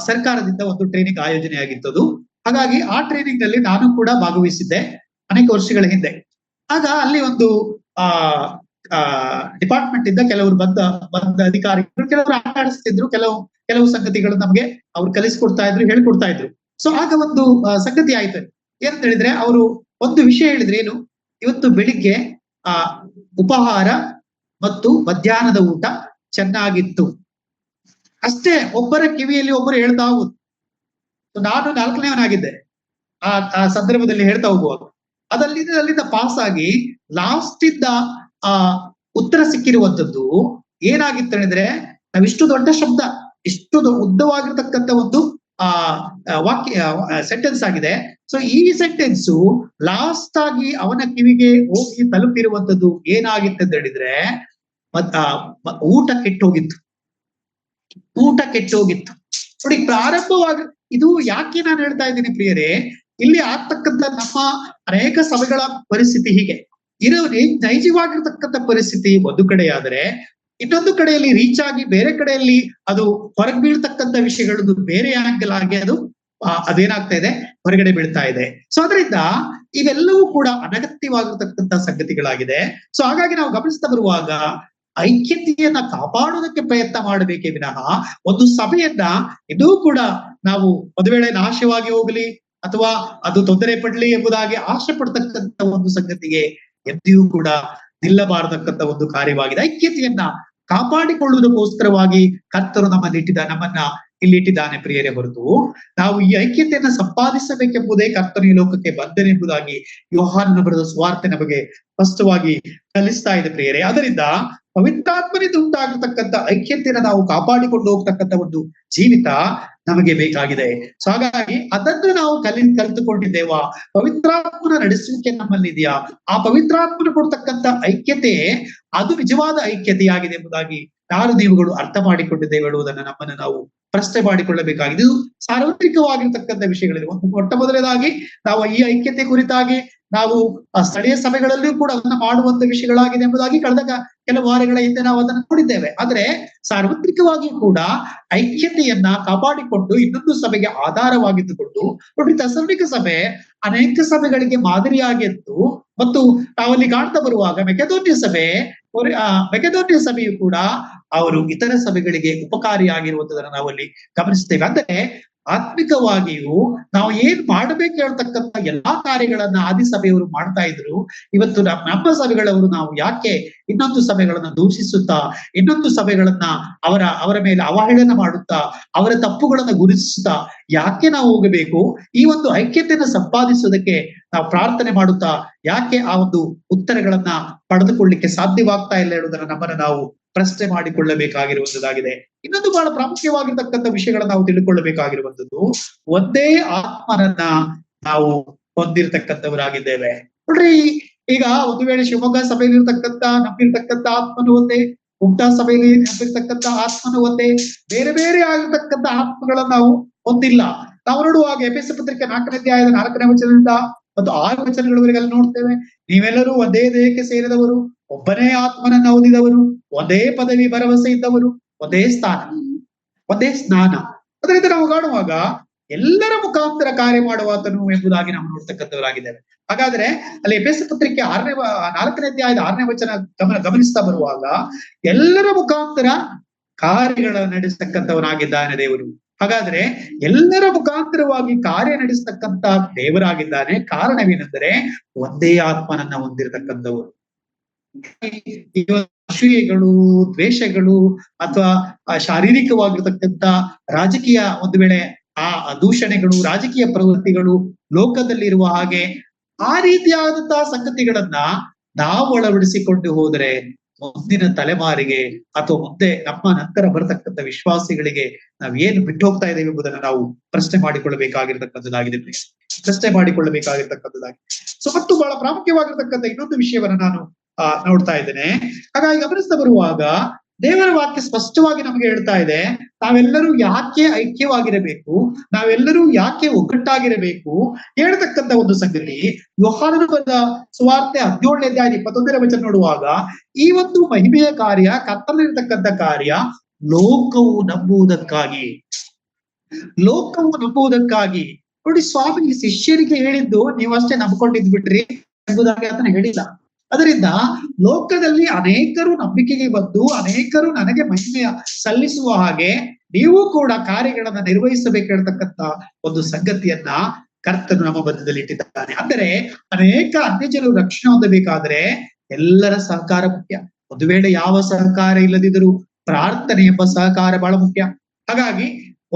S1: ಸರ್ಕಾರದಿಂದ ಒಂದು ಟ್ರೈನಿಂಗ್ ಆಯೋಜನೆ ಆಗಿತ್ತದು. ಹಾಗಾಗಿ ಆ ಟ್ರೈನಿಂಗ್ ನಲ್ಲಿ ನಾನು ಕೂಡ ಭಾಗವಹಿಸಿದ್ದೆ ಅನೇಕ ವರ್ಷಗಳ ಹಿಂದೆ. ಆಗ ಅಲ್ಲಿ ಒಂದು ಡಿಪಾರ್ಟ್ಮೆಂಟ್ ಇಂದ ಕೆಲವರು ಬಂದ ಅಧಿಕಾರಿಗಳು ಕೆಲವರು ಆಟ ಆಡಿಸ್ತಿದ್ರು, ಕೆಲವು ಸಂಗತಿಗಳು ನಮ್ಗೆ ಅವ್ರು ಕಲಿಸ್ಕೊಡ್ತಾ ಇದ್ರು, ಹೇಳ್ಕೊಡ್ತಾ ಇದ್ರು. ಸೊ ಆಗ ಒಂದು ಸಂಗತಿ ಆಯ್ತು. ಏನಂತ ಹೇಳಿದ್ರೆ ಅವರು ಒಂದು ವಿಷಯ ಹೇಳಿದ್ರೆ ಏನು, ಇವತ್ತು ಬೆಳಿಗ್ಗೆ ಆ ಉಪಹಾರ ಮತ್ತು ಮಧ್ಯಾಹ್ನದ ಊಟ ಚೆನ್ನಾಗಿತ್ತು ಅಷ್ಟೇ. ಒಬ್ಬರ ಕಿವಿಯಲ್ಲಿ ಒಬ್ಬರು ಹೇಳ್ತಾ ಹೋಗುದು. ನಾನು 4ನೇವನಾಗಿದ್ದೆ ಆ ಸಂದರ್ಭದಲ್ಲಿ ಹೇಳ್ತಾ ಹೋಗುವಾಗ. ಅಲ್ಲಿಂದ ಪಾಸ್ ಆಗಿ ಲಾಸ್ಟ್ ಇಂದ ಉತ್ತರ ಸಿಕ್ಕಿರುವಂತದ್ದು ಏನಾಗಿತ್ತು ಹೇಳಿದ್ರೆ, ನಾವಿಷ್ಟು ದೊಡ್ಡ ಶಬ್ದ, ಇಷ್ಟು ಉದ್ದವಾಗಿರ್ತಕ್ಕಂಥ ಒಂದು ವಾಕ್ಯ ಸೆಂಟೆನ್ಸ್ ಆಗಿದೆ. ಸೊ ಈ ಸೆಂಟೆನ್ಸು ಲಾಸ್ಟ್ ಆಗಿ ಅವನ ಕಿವಿಗೆ ಹೋಗಿ ತಲುಪಿರುವಂತದ್ದು ಏನಾಗಿತ್ತು ಅಂತ ಹೇಳಿದ್ರೆ, ಊಟ ಕೆಟ್ಟೋಗಿತ್ತು. ನೋಡಿ, ಪ್ರಾರಂಭವಾಗಿ ಇದು ಯಾಕೆ ನಾನು ಹೇಳ್ತಾ ಇದ್ದೀನಿ ಪ್ರಿಯರೇ, ಇಲ್ಲಿ ಆಗ್ತಕ್ಕಂಥ ನಮ್ಮ ಅನೇಕ ಸಭೆಗಳ ಪರಿಸ್ಥಿತಿ ಹೀಗೆ ಇರೋ ನೈಜವಾಗಿರ್ತಕ್ಕಂಥ ಪರಿಸ್ಥಿತಿ ಒಂದು ಕಡೆ ಆದ್ರೆ, ಇನ್ನೊಂದು ಕಡೆಯಲ್ಲಿ ರೀಚ್ ಆಗಿ ಬೇರೆ ಕಡೆಯಲ್ಲಿ ಅದು ಹೊರಗೆ ಬೀಳ್ತಕ್ಕಂಥ ವಿಷಯಗಳು ಬೇರೆ ಆಂಗಲ್ ಆಗಿ ಅದೇನಾಗ್ತಾ ಇದೆ, ಹೊರಗಡೆ ಬೀಳ್ತಾ ಇದೆ. ಸೊ ಅದರಿಂದ ಇವೆಲ್ಲವೂ ಕೂಡ ಅನಗತ್ಯವಾಗಿರ್ತಕ್ಕಂಥ ಸಂಗತಿಗಳಾಗಿದೆ. ಸೊ ಹಾಗಾಗಿ ನಾವು ಗಮನಿಸ್ತಾ ಬರುವಾಗ ಐಕ್ಯತೆಯನ್ನ ಕಾಪಾಡುವುದಕ್ಕೆ ಪ್ರಯತ್ನ ಮಾಡಬೇಕೇ ವಿನಃ ಒಂದು ಸಭೆಯನ್ನ ಇನ್ನೂ ಕೂಡ ನಾವು ಒಂದು ವೇಳೆ ನಾಶವಾಗಿ ಹೋಗಲಿ ಅಥವಾ ಅದು ತೊಂದರೆ ಪಡ್ಲಿ ಎಂಬುದಾಗಿ ಆಶೆ ಪಡ್ತಕ್ಕಂಥ ಒಂದು ಸಂಗತಿಗೆ ಎಂದಿಯೂ ಕೂಡ ನಿಲ್ಲಬಾರತಕ್ಕಂಥ ಒಂದು ಕಾರ್ಯವಾಗಿದೆ. ಐಕ್ಯತೆಯನ್ನ ಕಾಪಾಡಿಕೊಳ್ಳುವುದಕ್ಕೋಸ್ಕರವಾಗಿ ಕರ್ತರು ನಮ್ಮನ್ನ ಇಲ್ಲಿಟ್ಟಿದ್ದಾನೆ ಪ್ರಿಯರೇ, ಹೊರತು ನಾವು ಈ ಐಕ್ಯತೆಯನ್ನ ಸಂಪಾದಿಸಬೇಕೆಂಬುದೇ ಕರ್ತನು ಈ ಲೋಕಕ್ಕೆ ಬಂದನೆಂಬುದಾಗಿ ಯೋಹಾನನ ಬರೆದ ಸುವಾರ್ತೆ ನಮಗೆ ಸ್ಪಷ್ಟವಾಗಿ ಕಲಿಸ್ತಾ ಇದೆ ಪ್ರಿಯರೇ. ಅದರಿಂದ ಪವಿತ್ರಾತ್ಮನಿಂದ ಉಂಟಾಗಿರ್ತಕ್ಕಂಥ ಐಕ್ಯತೆಯನ್ನು ನಾವು ಕಾಪಾಡಿಕೊಂಡು ಹೋಗ್ತಕ್ಕಂಥ ಒಂದು ಜೀವಿತ ನಮಗೆ ಬೇಕಾಗಿದೆ. ಸೊ ಹಾಗಾಗಿ ಅದನ್ನು ನಾವು ಕಲಿತುಕೊಂಡಿದ್ದೇವಾ? ಪವಿತ್ರಾತ್ಮನ ನಡೆಸುವಿಕೆ ನಮ್ಮಲ್ಲಿ ಇದೆಯಾ? ಆ ಪವಿತ್ರಾತ್ಮನ ಕೊಡ್ತಕ್ಕಂಥ ಐಕ್ಯತೆ ಅದು ನಿಜವಾದ ಐಕ್ಯತೆಯಾಗಿದೆ ಎಂಬುದಾಗಿ ನೀವುಗಳು ಅರ್ಥ ಮಾಡಿಕೊಂಡಿದ್ದೇವೆ ಹೇಳುವುದನ್ನು ನಮ್ಮನ್ನು ನಾವು ಪ್ರಶ್ನೆ ಮಾಡಿಕೊಳ್ಳಬೇಕಾಗಿದೆ. ಇದು ಸಾರ್ವತ್ರಿಕವಾಗಿರ್ತಕ್ಕಂಥ ವಿಷಯಗಳಿದೆ. ಮೊಟ್ಟ ಮೊದಲನೇದಾಗಿ ನಾವು ಈ ಐಕ್ಯತೆ ಕುರಿತಾಗಿ ನಾವು ಸ್ಥಳೀಯ ಸಭೆಗಳಲ್ಲಿಯೂ ಕೂಡ ಅದನ್ನ ಮಾಡುವಂತ ವಿಷಯಗಳಾಗಿದೆ ಎಂಬುದಾಗಿ ಕಳೆದ ಕೆಲವು ವಾರಗಳ ಹಿಂದೆ ನಾವು ಅದನ್ನು ನೋಡಿದ್ದೇವೆ. ಆದ್ರೆ ಸಾರ್ವತ್ರಿಕವಾಗಿ ಕೂಡ ಐಕ್ಯತೆಯನ್ನ ಕಾಪಾಡಿಕೊಂಡು ಇನ್ನೊಂದು ಸಭೆಗೆ ಆಧಾರವಾಗಿದ್ದುಕೊಂಡು ನೋಡಿ, ಥೆಸಲೋನಿಕ ಸಭೆ ಅನೇಕ ಸಭೆಗಳಿಗೆ ಮಾದರಿಯಾಗಿತ್ತು. ಮತ್ತು ನಾವಲ್ಲಿ ಕಾಣ್ತಾ ಬರುವಾಗ ಮೆಕೆದೋನ್ಯ ಸಭೆಯು ಕೂಡ ಅವರು ಇತರ ಸಭೆಗಳಿಗೆ ಉಪಕಾರಿಯಾಗಿರುವುದನ್ನು ನಾವಲ್ಲಿ ಗಮನಿಸ್ತೇವೆ. ಅಂದ್ರೆ ಆತ್ಮಿಕವಾಗಿಯೂ ನಾವು ಏನ್ ಮಾಡ್ಬೇಕು ಹೇಳ್ತಕ್ಕಂಥ ಎಲ್ಲಾ ಕಾರ್ಯಗಳನ್ನ ಆದಿ ಸಭೆಯವರು ಮಾಡ್ತಾ ಇದ್ರು. ಇವತ್ತು ನಮ್ಮ ಸಭೆಗಳವರು ನಾವು ಯಾಕೆ ಇನ್ನೊಂದು ಸಭೆಗಳನ್ನ ದೂಷಿಸುತ್ತಾ, ಇನ್ನೊಂದು ಸಭೆಗಳನ್ನ ಅವರ ಮೇಲೆ ಅವಹೇಳನ ಮಾಡುತ್ತಾ, ಅವರ ತಪ್ಪುಗಳನ್ನ ಗುರುತಿಸುತ್ತಾ ಯಾಕೆ ನಾವು ಹೋಗಬೇಕು? ಈ ಒಂದು ಐಕ್ಯತೆಯನ್ನು ಸಂಪಾದಿಸುವುದಕ್ಕೆ ನಾವು ಪ್ರಾರ್ಥನೆ ಮಾಡುತ್ತಾ ಯಾಕೆ ಆ ಒಂದು ಉತ್ತರಗಳನ್ನ ಪಡೆದುಕೊಳ್ಳಿಕ್ಕೆ ಸಾಧ್ಯವಾಗ್ತಾ ಇಲ್ಲ ಹೇಳುವುದನ್ನ ನಮ್ಮನ್ನ ನಾವು ಪ್ರಶ್ನೆ ಮಾಡಿಕೊಳ್ಳಬೇಕಾಗಿರುವಂತದ್ದಾಗಿದೆ. ಇನ್ನೊಂದು ಬಹಳ ಪ್ರಾಮುಖ್ಯವಾಗಿರ್ತಕ್ಕಂಥ ವಿಷಯಗಳನ್ನ ನಾವು ತಿಳ್ಕೊಳ್ಳಬೇಕಾಗಿರುವಂತದ್ದು, ಒಂದೇ ಆತ್ಮನನ್ನ ನಾವು ಹೊಂದಿರತಕ್ಕಂಥವರಾಗಿದ್ದೇವೆ. ನೋಡ್ರಿ, ಈಗ ಒಂದು ವೇಳೆ ಶಿವಮೊಗ್ಗ ಸಭೆಯಲ್ಲಿ ನಂಬಿರ್ತಕ್ಕಂಥ ಆತ್ಮನು ಒಂದೇ, ಉಮ್ಟಾ ಸಭೆಯಲ್ಲಿ ನಂಬಿರ್ತಕ್ಕಂಥ ಆತ್ಮನು ಒಂದೇ, ಬೇರೆ ಬೇರೆ ಆಗಿರ್ತಕ್ಕಂಥ ಆತ್ಮಗಳನ್ನ ನಾವು ಹೊಂದಿಲ್ಲ. ನಾವು ನೋಡುವಾಗ ಎಫೆಸ ಪತ್ರಿಕೆ 4ನೇ ಅಧ್ಯಾಯದ 4ನೇ ವಚನದಿಂದ ಮತ್ತು 6 ವಚನಗಳವರೆಗೆಲ್ಲ ನೋಡ್ತೇವೆ. ನೀವೆಲ್ಲರೂ ಒಂದೇ ದೇಹಕ್ಕೆ ಸೇರಿದವರು, ಒಬ್ಬನೇ ಆತ್ಮನನ್ನ ಹೊಂದಿದವರು, ಒಂದೇ ಪದವಿ ಭರವಸೆ ಇದ್ದವರು, ಒಂದೇ ಸ್ನಾನ. ಅದರಿಂದ ನಾವು ಕಾಣುವಾಗ ಎಲ್ಲರ ಮುಖಾಂತರ ಕಾರ್ಯ ಮಾಡುವಾತನು ಎಂಬುದಾಗಿ ನಾವು ನೋಡ್ತಕ್ಕಂಥವರಾಗಿದ್ದೇವೆ. ಹಾಗಾದ್ರೆ ಅಲ್ಲಿ ಎಫೆಸ ಪತ್ರಿಕೆ 4ನೇ ಅಧ್ಯಾಯದ 6ನೇ ವಚನ ಗಮನಿಸ್ತಾ ಬರುವಾಗ ಎಲ್ಲರ ಮುಖಾಂತರ ಕಾರ್ಯಗಳನ್ನು ನಡೆಸ್ತಕ್ಕಂಥವನಾಗಿದ್ದಾನೆ ದೇವರು. ಹಾಗಾದ್ರೆ ಎಲ್ಲರ ಮುಖಾಂತರವಾಗಿ ಕಾರ್ಯ ನಡೆಸ್ತಕ್ಕಂಥ ದೇವರಾಗಿದ್ದಾನೆ. ಕಾರಣವೇನೆಂದರೆ ಒಂದೇ ಆತ್ಮನನ್ನ ಹೊಂದಿರತಕ್ಕಂಥವರು. ಅಸೂಯೆಗಳು, ದ್ವೇಷಗಳು ಅಥವಾ ಶಾರೀರಿಕವಾಗಿರ್ತಕ್ಕಂಥ ರಾಜಕೀಯ ಒಂದು ವೇಳೆ ಆ ದೂಷಣೆಗಳು, ರಾಜಕೀಯ ಪ್ರವೃತ್ತಿಗಳು ಲೋಕದಲ್ಲಿರುವ ಹಾಗೆ ಆ ರೀತಿಯಾದಂತಹ ಸಂಗತಿಗಳನ್ನ ನಾವು ಅಳವಡಿಸಿಕೊಂಡು ಹೋದರೆ ಮುಂದಿನ ತಲೆಮಾರಿಗೆ ಅಥವಾ ಮುಂದೆ ನಮ್ಮ ನಂತರ ಬರತಕ್ಕಂಥ ವಿಶ್ವಾಸಿಗಳಿಗೆ ನಾವ್ ಏನು ಬಿಟ್ಟು ಹೋಗ್ತಾ ಇದ್ದೇವೆ ಎಂಬುದನ್ನು ನಾವು ಪ್ರಶ್ನೆ ಮಾಡಿಕೊಳ್ಳಬೇಕಾಗಿರ್ತಕ್ಕಂಥದ್ದಾಗಿದೆ. ಸೊ ಮತ್ತು ಬಹಳ ಪ್ರಾಮುಖ್ಯವಾಗಿರ್ತಕ್ಕಂಥ ಇನ್ನೊಂದು ವಿಷಯವನ್ನ ನಾನು ನೋಡ್ತಾ ಇದ್ದೇನೆ. ಹಾಗಾಗಿ ಗಮನಿಸ್ತಾ ಬರುವಾಗ ದೇವರ ವಾಕ್ಯ ಸ್ಪಷ್ಟವಾಗಿ ನಮಗೆ ಹೇಳ್ತಾ ಇದೆ, ನಾವೆಲ್ಲರೂ ಯಾಕೆ ಐಕ್ಯವಾಗಿರಬೇಕು, ನಾವೆಲ್ಲರೂ ಯಾಕೆ ಒಗ್ಗಟ್ಟಾಗಿರಬೇಕು ಹೇಳ್ತಕ್ಕಂಥ ಒಂದು ಸಂಗತಿ. ಯೋಹಾನನ ಬರೆದ ಸುವಾರ್ತೆ 17ನೇ ಅಧ್ಯಾಯ 21ನೇ ವಚನ ನೋಡುವಾಗ ಈ ಒಂದು ಮಹಿಮೆಯ ಕಾರ್ಯ, ಕರ್ತನಲ್ಲಿರ್ತಕ್ಕಂಥ ಕಾರ್ಯ ಲೋಕವು ನಂಬುವುದಕ್ಕಾಗಿ ನೋಡಿ, ಸ್ವಾಮಿ ಶಿಷ್ಯರಿಗೆ ಹೇಳಿದ್ದು ನೀವು ಅಷ್ಟೇ ನಂಬ್ಕೊಂಡಿದ್ ಬಿಟ್ರಿ ಎಂಬುದಾಗಿ ಅದನ್ನ ಹೇಳಿಲ್ಲ. ಅದರಿಂದ ಲೋಕದಲ್ಲಿ ಅನೇಕರು ನಂಬಿಕೆಗೆ ಬಂದು ಅನೇಕರು ನನಗೆ ಮಹಿಮೆಯ ಸಲ್ಲಿಸುವ ಹಾಗೆ ನೀವು ಕೂಡ ಕಾರ್ಯಗಳನ್ನ ನಿರ್ವಹಿಸಬೇಕಿರತಕ್ಕಂತ ಒಂದು ಸಂಗತಿಯನ್ನ ಕರ್ತನು ನಮ್ಮ ಮಧ್ಯದಲ್ಲಿ ಇಟ್ಟಿದ್ದಾನೆ. ಅಂದರೆ ಅನೇಕ ಅನ್ಯ ಜನರು ರಕ್ಷಣೆ ಹೊಂದಬೇಕಾದ್ರೆ ಎಲ್ಲರ ಸಹಕಾರ ಮುಖ್ಯ. ಒಂದು ವೇಳೆ ಯಾವ ಸಹಕಾರ ಇಲ್ಲದಿದ್ದರೂ ಪ್ರಾರ್ಥನೆ ಎಂಬ ಸಹಕಾರ ಬಹಳ ಮುಖ್ಯ. ಹಾಗಾಗಿ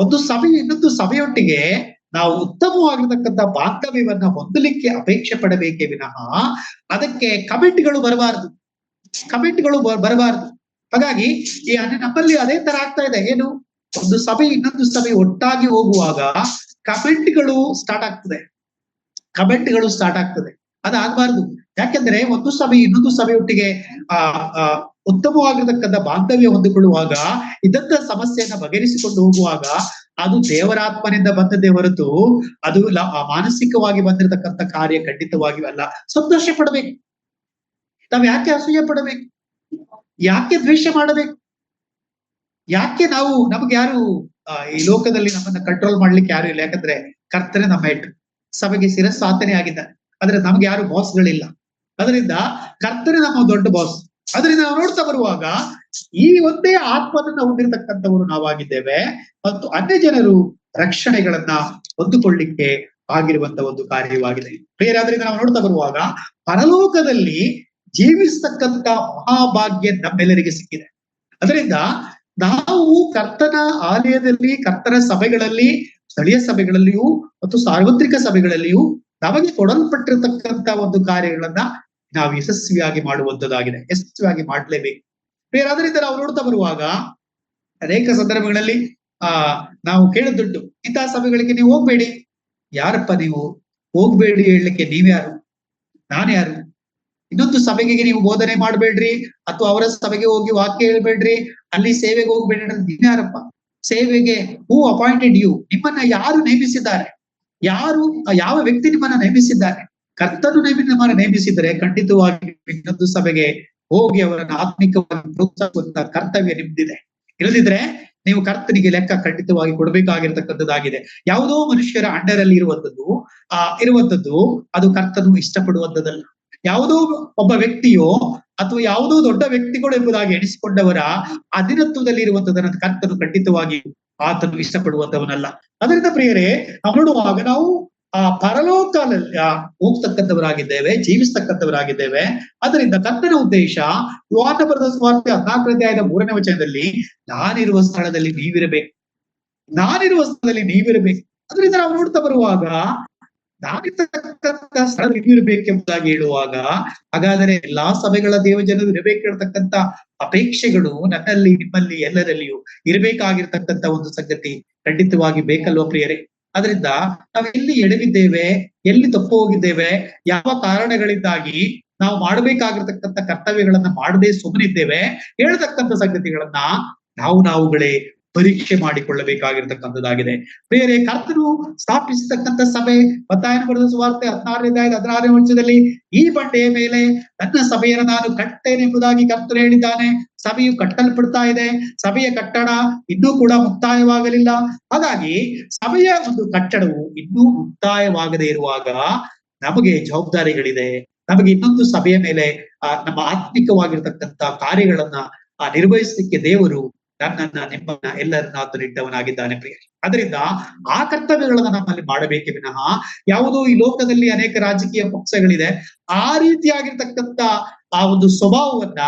S1: ಒಂದು ಸಭೆ ಇನ್ನೊಂದು ಸಭೆಯೊಟ್ಟಿಗೆ ನಾವು ಉತ್ತಮವಾಗಿರ್ತಕ್ಕಂಥ ಬಾಂಧವ್ಯವನ್ನ ಹೊಂದಲಿಕ್ಕೆ ಅಪೇಕ್ಷೆ ಪಡಬೇಕೇ ವಿನಃ ಅದಕ್ಕೆ ಕಮೆಂಟ್ಗಳು ಬರಬಾರದು, ಕಮೆಂಟ್ಗಳು ಬರಬಾರದು. ಹಾಗಾಗಿ ಈ ನಮ್ಮಲ್ಲಿ ಅದೇ ತರ ಆಗ್ತಾ ಇದೆ. ಏನು, ಒಂದು ಸಭೆ ಇನ್ನೊಂದು ಸಭೆ ಒಟ್ಟಾಗಿ ಹೋಗುವಾಗ ಕಮೆಂಟ್ಗಳು ಸ್ಟಾರ್ಟ್ ಆಗ್ತದೆ, ಕಮೆಂಟ್ಗಳು ಸ್ಟಾರ್ಟ್ ಆಗ್ತದೆ. ಅದಾಗಬಾರ್ದು. ಯಾಕೆಂದ್ರೆ ಒಂದು ಸಭೆ ಇನ್ನೊಂದು ಸಭೆಯೊಟ್ಟಿಗೆ ಉತ್ತಮವಾಗಿರ್ತಕ್ಕಂಥ ಬಾಂಧವ್ಯ ಹೊಂದಿಕೊಳ್ಳುವಾಗ ಇದ್ದಂತ ಸಮಸ್ಯೆಯನ್ನ ಬಗೆಹರಿಸಿಕೊಂಡು ಹೋಗುವಾಗ ಅದು ದೇವರಾತ್ಮನಿಂದ ಬಂದದ್ದೇ ಹೊರತು ಅದು ಮಾನಸಿಕವಾಗಿ ಬಂದಿರತಕ್ಕಂಥ ಕಾರ್ಯ ಖಂಡಿತವಾಗಿಯೂ ಅಲ್ಲ. ಸಂತೋಷ ಪಡಬೇಕು. ನಾವ್ ಯಾಕೆ ಅಸೂಯೆ ಪಡಬೇಕು? ಯಾಕೆ ದ್ವೇಷ ಮಾಡಬೇಕು? ಯಾಕೆ ನಮ್ಗೆ ಯಾರು ಈ ಲೋಕದಲ್ಲಿ ನಮ್ಮನ್ನ ಕಂಟ್ರೋಲ್ ಮಾಡ್ಲಿಕ್ಕೆ ಯಾರು ಇಲ್ಲ. ಯಾಕಂದ್ರೆ ಕರ್ತನೆ ನಮ್ಮ ಹೆಡ್, ಸಭೆಗೆ ಶಿರಸ್ಸಾತನೇ ಆಗಿದ್ದಾನೆ. ಆದ್ರೆ ನಮ್ಗೆ ಯಾರು ಬಾಸ್ಗಳಿಲ್ಲ. ಅದರಿಂದ ಕರ್ತನೆ ನಮ್ಮ ದೊಡ್ಡ ಬಾಸ್. ಅದರಿಂದ ನಾವು ನೋಡ್ತಾ ಬರುವಾಗ ಈ ಒಂದೇ ಆತ್ಮನನ್ನ ಹೊಂದಿರತಕ್ಕಂಥವರು ನಾವಾಗಿದ್ದೇವೆ ಮತ್ತು ಅನ್ಯ ಜನರು ರಕ್ಷಣೆಗಳನ್ನ ಹೊಂದಿಕೊಳ್ಳಿಕ್ಕೆ ಆಗಿರುವಂತ ಒಂದು ಕಾರ್ಯವಾಗಿದೆ. ಪ್ರಿಯರಾದ್ರಿಂದ ನಾವು ನೋಡ್ತಾ ಬರುವಾಗ ಪರಲೋಕದಲ್ಲಿ ಜೀವಿಸ್ತಕ್ಕಂಥ ಮಹಾಭಾಗ್ಯ ನಮ್ಮೆಲ್ಲರಿಗೆ ಸಿಕ್ಕಿದೆ. ಅದರಿಂದ ನಾವು ಕರ್ತನ ಆಲಯದಲ್ಲಿ, ಕರ್ತನ ಸಭೆಗಳಲ್ಲಿ, ಸ್ಥಳೀಯ ಸಭೆಗಳಲ್ಲಿಯೂ ಮತ್ತು ಸಾರ್ವತ್ರಿಕ ಸಭೆಗಳಲ್ಲಿಯೂ ನಮಗೆ ಕೊಡಲ್ಪಟ್ಟಿರತಕ್ಕಂತ ಒಂದು ಕಾರ್ಯಗಳನ್ನ ನಾವು ಯಶಸ್ವಿಯಾಗಿ ಮಾಡುವಂತದ್ದಾಗಿದೆ. ಯಶಸ್ವಿಯಾಗಿ ಮಾಡ್ಲೇಬೇಕು. ಬೇರಾದ್ರಿಂದ ನಾವು ನೋಡ್ತಾ ಬರುವಾಗ ಅನೇಕ ಸಂದರ್ಭಗಳಲ್ಲಿ ನಾವು ಕೇಳಿದುಂಟು, ಇಂತಹ ಸಭೆಗಳಿಗೆ ನೀವು ಹೋಗ್ಬೇಡಿ. ಯಾರಪ್ಪ ನೀವು? ಹೋಗ್ಬೇಡಿ ಹೇಳಲಿಕ್ಕೆ ನೀವ್ಯಾರು? ನಾನ್ಯಾರು? ಇನ್ನೊಂದು ಸಭೆಗೆ ನೀವು ಬೋಧನೆ ಮಾಡ್ಬೇಡ್ರಿ ಅಥವಾ ಅವರ ಸಭೆಗೆ ಹೋಗಿ ವಾಕ್ಯ ಹೇಳ್ಬೇಡ್ರಿ, ಅಲ್ಲಿ ಸೇವೆಗೆ ಹೋಗ್ಬೇಡ್ರಿ ಅಂದ್ರೆ ನೀವ್ಯಾರಪ್ಪ? ಸೇವೆಗೆ ಹೂ ಅಪಾಯಿಂಟೆಡ್ ಯು? ನಿಮ್ಮನ್ನ ಯಾರು ನೇಮಿಸಿದ್ದಾರೆ? ಯಾವ ವ್ಯಕ್ತಿ ನಿಮ್ಮನ್ನ ನೇಮಿಸಿದ್ದಾರೆ? ಕರ್ತನು ನಿಮ್ಮನ್ನ ನೇಮಿಸಿದರೆ ಖಂಡಿತವಾಗಿ ಇನ್ನೊಂದು ಸಭೆಗೆ ಹೋಗಿ ಅವರನ್ನ ಆತ್ಮಿಕವಾಗಿ ಪ್ರೋತ್ಸಾಹಿಸುವಂತ ಕರ್ತವ್ಯ ನಿಮ್ದಿದೆ. ಇಲ್ಲದಿದ್ರೆ ನೀವು ಕರ್ತನಿಗೆ ಲೆಕ್ಕ ಖಂಡಿತವಾಗಿ ಕೊಡ್ಬೇಕಾಗಿರ್ತಕ್ಕಂಥದ್ದಾಗಿದೆ. ಯಾವುದೋ ಮನುಷ್ಯರ ಅಂಡರ್ ಅಲ್ಲಿ ಇರುವಂತದ್ದು ಅದು ಕರ್ತನು ಇಷ್ಟಪಡುವಂತದ್ದಲ್ಲ. ಯಾವುದೋ ಒಬ್ಬ ವ್ಯಕ್ತಿಯೋ ಅಥವಾ ಯಾವುದೋ ದೊಡ್ಡ ವ್ಯಕ್ತಿಗಳು ಎಂಬುದಾಗಿ ಎಣಿಸಿಕೊಂಡವರ ಅಧೀನತ್ವದಲ್ಲಿ ಇರುವಂತದನ್ನ ಕರ್ತನು ಖಂಡಿತವಾಗಿ ಆತನು ಇಷ್ಟಪಡುವಂತವನಲ್ಲ. ಅದರಿಂದ ಪ್ರಿಯರೇ, ನಾವು ನೋಡುವಾಗ ನಾವು ಪರಲೋಕದಲ್ಲಿ ಹೋಗ್ತಕ್ಕಂಥವರಾಗಿದ್ದೇವೆ, ಜೀವಿಸ್ತಕ್ಕಂಥವರಾಗಿದ್ದೇವೆ. ಅದರಿಂದ ಕರ್ತನ ಉದ್ದೇಶ ಯೋಹಾನ ಬರೆದ ಸುವಾರ್ತೆ 14ನೇ ಅಧ್ಯಾಯದ 3ನೇ ವಚನದಲ್ಲಿ ನಾನಿರುವ ಸ್ಥಳದಲ್ಲಿ ನೀವಿರಬೇಕು, ನಾನಿರುವ ಸ್ಥಳದಲ್ಲಿ ನೀವಿರಬೇಕು. ಅದರಿಂದ ನಾವು ನೋಡ್ತಾ ಬರುವಾಗ ನಾನಿರ್ತಕ್ಕಂಥ ಸ್ಥಳ ನೀವಿರ್ಬೇಕೆಂಬುದಾಗಿ ಹೇಳುವಾಗ ಹಾಗಾದರೆ ಎಲ್ಲಾ ಸಭೆಗಳ ದೇವಜನರು ಇರಬೇಕಿರತಕ್ಕಂತ ಅಪೇಕ್ಷೆಗಳು ನನ್ನಲ್ಲಿ, ನಿಮ್ಮಲ್ಲಿ, ಎಲ್ಲರಲ್ಲಿಯೂ ಇರಬೇಕಾಗಿರ್ತಕ್ಕಂಥ ಒಂದು ಸಂಗತಿ ಖಂಡಿತವಾಗಿ ಬೇಕಲ್ವ ಪ್ರಿಯರೇ? ಅದರಿಂದ ನಾವು ಎಲ್ಲಿ ಎಡವಿದ್ದೇವೆ, ಎಲ್ಲಿ ತಪ್ಪು ಹೋಗಿದ್ದೇವೆ, ಯಾವ ಕಾರಣಗಳಿಂದಾಗಿ ನಾವು ಮಾಡಬೇಕಾಗಿರ್ತಕ್ಕಂಥ ಕರ್ತವ್ಯಗಳನ್ನ ಮಾಡದೆ ಸುಮ್ಮನಿದ್ದೇವೆ ಹೇಳ್ತಕ್ಕಂಥ ಸಂಗತಿಗಳನ್ನ ನಾವುಗಳೇ ಪರೀಕ್ಷೆ ಮಾಡಿಕೊಳ್ಳಬೇಕಾಗಿರ್ತಕ್ಕಂಥದ್ದಾಗಿದೆ. ಬೇರೆ ಕರ್ತನು ಸ್ಥಾಪಿಸತಕ್ಕಂಥ ಸಭೆ, ಮತ್ತಾಯನ ಬರೆದ ಸುವಾರ್ತೆ 16ನೇ ಅಧ್ಯಾಯದ 16ನೇ ವಚನದಲ್ಲಿ ಈ ಬಂಡೆಯ ಮೇಲೆ ನನ್ನ ಸಭೆಯನ್ನು ನಾನು ಕಟ್ಟೇನೆ ಎಂಬುದಾಗಿ ಕರ್ತನು ಹೇಳಿದ್ದಾನೆ. ಸಭೆಯು ಕಟ್ಟಲ್ಪಡ್ತಾ ಇದೆ. ಸಭೆಯ ಕಟ್ಟಡ ಇನ್ನೂ ಕೂಡ ಮುಕ್ತಾಯವಾಗಲಿಲ್ಲ. ಹಾಗಾಗಿ ಸಭೆಯ ಒಂದು ಕಟ್ಟಡವು ಇನ್ನೂ ಮುಕ್ತಾಯವಾಗದೇ ಇರುವಾಗ ನಮಗೆ ಜವಾಬ್ದಾರಿಗಳಿದೆ. ನಮಗೆ ಇನ್ನೊಂದು ಸಭೆಯ ಮೇಲೆ ನಮ್ಮ ಆತ್ಮಿಕವಾಗಿರ್ತಕ್ಕಂಥ ಕಾರ್ಯಗಳನ್ನ ನಿರ್ವಹಿಸಲಿಕ್ಕೆ ದೇವರು ನನ್ನನ್ನ, ನಿಮ್ಮನ್ನ, ಎಲ್ಲರನ್ನ ಆತನು ಇಟ್ಟವನಾಗಿದ್ದಾನೆ ಪ್ರಿಯರೇ. ಅದರಿಂದ ಆ ಕರ್ತವ್ಯಗಳನ್ನ ನಮ್ಮಲ್ಲಿ ಮಾಡಬೇಕೇ ವಿನಃ ಯಾವುದೋ ಈ ಲೋಕದಲ್ಲಿ ಅನೇಕ ರಾಜಕೀಯ ಪಕ್ಷಗಳಿದೆ, ಆ ರೀತಿಯಾಗಿರ್ತಕ್ಕಂಥ ಆ ಒಂದು ಸ್ವಭಾವವನ್ನ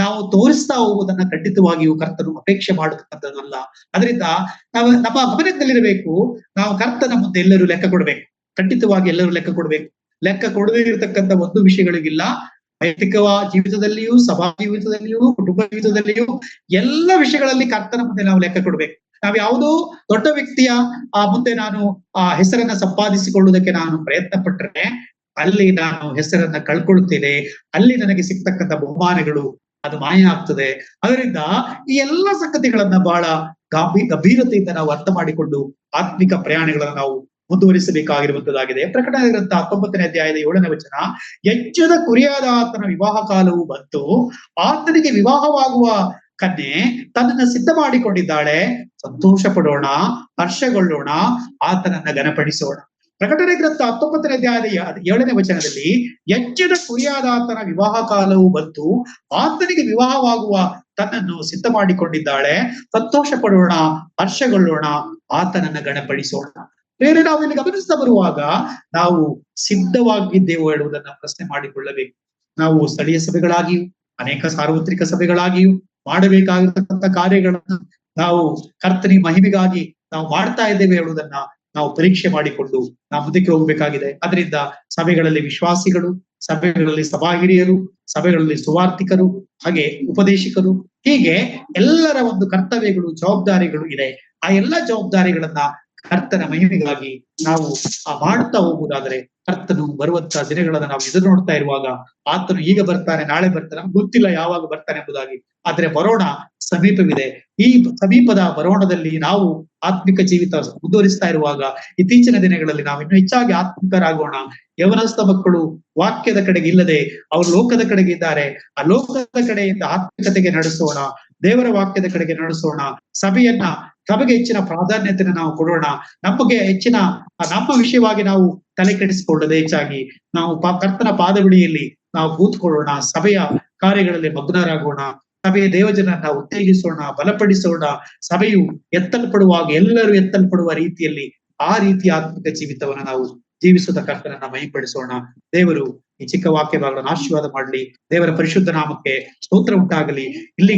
S1: ನಾವು ತೋರಿಸ್ತಾ ಹೋಗುವುದನ್ನ ಖಂಡಿತವಾಗಿಯೂ ಕರ್ತನು ಅಪೇಕ್ಷೆ ಮಾಡತಕ್ಕಂಥದ್ದಲ್ಲ. ಅದರಿಂದ ನಾವು ನಮ್ಮ ಗಮನದಲ್ಲಿರಬೇಕು, ನಾವು ಕರ್ತನ ಮುಂದೆ ಎಲ್ಲರೂ ಲೆಕ್ಕ ಕೊಡ್ಬೇಕು. ಖಂಡಿತವಾಗಿ ಎಲ್ಲರೂ ಲೆಕ್ಕ ಕೊಡ್ಬೇಕು. ಲೆಕ್ಕ ಕೊಡದೇ ಇರತಕ್ಕಂಥ ಒಂದು ವಿಷಯಗಳಿಗಿಲ್ಲ. ವೈಯಕ್ತಿಕ ಜೀವಿತದಲ್ಲಿಯೂ, ಸಭಾ ಜೀವಿತದಲ್ಲಿಯೂ, ಕುಟುಂಬ ಜೀವಿತದಲ್ಲಿಯೂ ಎಲ್ಲ ವಿಷಯಗಳಲ್ಲಿ ಕರ್ತನ ಮುಂದೆ ನಾವು ಲೆಕ್ಕ ಕೊಡ್ಬೇಕು. ನಾವ್ ಯಾವುದೋ ದೊಡ್ಡ ವ್ಯಕ್ತಿಯ ಮುಂದೆ ನಾನು ಹೆಸರನ್ನ ಸಂಪಾದಿಸಿಕೊಳ್ಳುವುದಕ್ಕೆ ನಾನು ಪ್ರಯತ್ನ ಪಟ್ಟರೆ ಅಲ್ಲಿ ನಾನು ಹೆಸರನ್ನ ಕಳ್ಕೊಳ್ತೇನೆ. ಅಲ್ಲಿ ನನಗೆ ಸಿಗ್ತಕ್ಕಂಥ ಬಹುಮಾನಗಳು ಅದು ಮಾಯ ಆಗ್ತದೆ. ಅದರಿಂದ ಈ ಎಲ್ಲ ಸಂಗತಿಗಳನ್ನ ಬಹಳ ಗಂಭೀರತೆಯಿಂದ ನಾವು ಅರ್ಥ ಮಾಡಿಕೊಂಡು ಆತ್ಮಿಕ ಪ್ರಯಾಣಗಳನ್ನ ನಾವು ಮುಂದುವರಿಸಬೇಕಾಗಿರುವಂತದ್ದಾಗಿದೆ. ಪ್ರಕಟಣೆ ಗ್ರಂಥ 19ನೇ ಅಧ್ಯಾಯದ 7ನೇ ವಚನ, ಎಚ್ಚದ ಕುರಿಯಾದ ಆತನ ವಿವಾಹ ಕಾಲವು ಬಂತು, ಆತನಿಗೆ ವಿವಾಹವಾಗುವ ಕನ್ಯೆ ತನ್ನನ್ನ ಸಿದ್ಧ ಮಾಡಿಕೊಂಡಿದ್ದಾಳೆ. ಸಂತೋಷ ಪಡೋಣ, ಹರ್ಷಗೊಳ್ಳೋಣ, ಆತನನ್ನ ಘನಪಡಿಸೋಣ. ಪ್ರಕಟಣೆ ಗ್ರಂಥ 19ನೇ ಅಧ್ಯಾಯದ 7ನೇ ವಚನದಲ್ಲಿ ಹೆಚ್ಚಿನ ಕುರಿಯಾದ ಆತನ ವಿವಾಹ ಕಾಲವು ಬಂತು, ಆತನಿಗೆ ವಿವಾಹವಾಗುವ ತನ್ನನ್ನು ಸಿದ್ಧ ಮಾಡಿಕೊಂಡಿದ್ದಾಳೆ. ಸಂತೋಷ ಪಡೋಣ, ಹರ್ಷಗೊಳ್ಳೋಣ, ಆತನನ್ನ ಗಣಪಡಿಸೋಣ. ಬೇರೆ ನಾವು ಇಲ್ಲಿ ಗಮನಿಸ್ತಾ ಬರುವಾಗ ನಾವು ಸಿದ್ಧವಾಗಿದ್ದೇವೆ ಹೇಳುವುದನ್ನ ಪ್ರಶ್ನೆ ಮಾಡಿಕೊಳ್ಳಬೇಕು. ನಾವು ಸ್ಥಳೀಯ ಸಭೆಗಳಾಗಿಯೂ ಅನೇಕ ಸಾರ್ವತ್ರಿಕ ಸಭೆಗಳಾಗಿಯೂ ಮಾಡಬೇಕಾಗಿರತಕ್ಕಂಥ ಕಾರ್ಯಗಳನ್ನು ನಾವು ಕರ್ತನಿ ಮಹಿಮೆಗಾಗಿ ನಾವು ಮಾಡ್ತಾ ಇದ್ದೇವೆ ಹೇಳುವುದನ್ನ ನಾವು ಪರೀಕ್ಷೆ ಮಾಡಿಕೊಂಡು ನಾವು ಮುಂದಕ್ಕೆ ಹೋಗ್ಬೇಕಾಗಿದೆ. ಅದರಿಂದ ಸಭೆಗಳಲ್ಲಿ ವಿಶ್ವಾಸಿಗಳು, ಸಭೆಗಳಲ್ಲಿ ಸಭಾ ಹಿರಿಯರು, ಸಭೆಗಳಲ್ಲಿ ಸುವಾರ್ತಿಕರು, ಹಾಗೆ ಉಪದೇಶಕರು, ಹೀಗೆ ಎಲ್ಲರ ಒಂದು ಕರ್ತವ್ಯಗಳು, ಜವಾಬ್ದಾರಿಗಳು ಇದೆ. ಆ ಎಲ್ಲಾ ಜವಾಬ್ದಾರಿಗಳನ್ನ ಕರ್ತನ ಮಹಿಮೆಗಾಗಿ ನಾವು ಮಾಡ್ತಾ ಹೋಗುವುದಾದ್ರೆ ಕರ್ತನು ಬರುವಂತಹ ದಿನಗಳನ್ನ ನಾವು ಎದುರು ನೋಡ್ತಾ ಇರುವಾಗ, ಆತನು ಈಗ ಬರ್ತಾನೆ, ನಾಳೆ ಬರ್ತಾನೆ, ನಮ್ಗೆ ಗೊತ್ತಿಲ್ಲ ಯಾವಾಗ ಬರ್ತಾನೆ ಎಂಬುದಾಗಿ. ಆದ್ರೆ ಬರೋಣ ಸಮೀಪವಿದೆ. ಈ ಸಮೀಪದ ಬರೋಣದಲ್ಲಿ ನಾವು ಆತ್ಮಿಕ ಜೀವಿತ ಮುಂದುವರಿಸ್ತಾ ಇರುವಾಗ ಇತ್ತೀಚಿನ ದಿನಗಳಲ್ಲಿ ನಾವು ಇನ್ನೂ ಹೆಚ್ಚಾಗಿ ಆತ್ಮಿಕರಾಗೋಣ. ಯವನಸ್ಥ ಮಕ್ಕಳು ವಾಕ್ಯದ ಕಡೆಗೆ ಇಲ್ಲದೆ ಅವರು ಲೋಕದ ಕಡೆಗೆ ಇದ್ದಾರೆ. ಆ ಲೋಕದ ಕಡೆಯಿಂದ ಆತ್ಮಿಕತೆಗೆ ನಡೆಸೋಣ, ದೇವರ ವಾಕ್ಯದ ಕಡೆಗೆ ನಡೆಸೋಣ. ಸಭೆಗೆ ಹೆಚ್ಚಿನ ಪ್ರಾಧಾನ್ಯತೆಯನ್ನು ನಾವು ಕೊಡೋಣ. ನಮಗೆ ಹೆಚ್ಚಿನ ನಮ್ಮ ವಿಷಯವಾಗಿ ನಾವು ತಲೆ ಕೆಡಿಸಿಕೊಳ್ಳದೆ ಹೆಚ್ಚಾಗಿ ನಾವು ಕರ್ತನ ಪಾದಬಿಡಿಯಲ್ಲಿ ನಾವು ಕೂತ್ಕೊಳ್ಳೋಣ. ಸಭೆಯ ಕಾರ್ಯಗಳಲ್ಲಿ ಮಗ್ನರಾಗೋಣ. ಸಭೆಯ ದೇವಜನನ್ನ ಉತ್ತೇಜಿಸೋಣ, ಬಲಪಡಿಸೋಣ. ಸಭೆಯು ಎತ್ತಲ್ಪಡುವಾಗ ಎಲ್ಲರೂ ಎತ್ತಲ್ಪಡುವ ರೀತಿಯಲ್ಲಿ ಆ ರೀತಿಯ ಆತ್ಮಿಕ ಜೀವಿತವನ್ನ ನಾವು ಜೀವಿಸುತ್ತ ಕರ್ತನನ್ನ ಮಹಿಪಡಿಸೋಣ. ದೇವರು ಈ ಚಿಕ್ಕ ವಾಕ್ಯ ಭಾಗಗಳನ್ನು ಆಶೀರ್ವಾದ ಮಾಡಲಿ. ದೇವರ ಪರಿಶುದ್ಧ ನಾಮಕ್ಕೆ ಸ್ತೋತ್ರ ಉಂಟಾಗಲಿ. ಇಲ್ಲಿಗೆ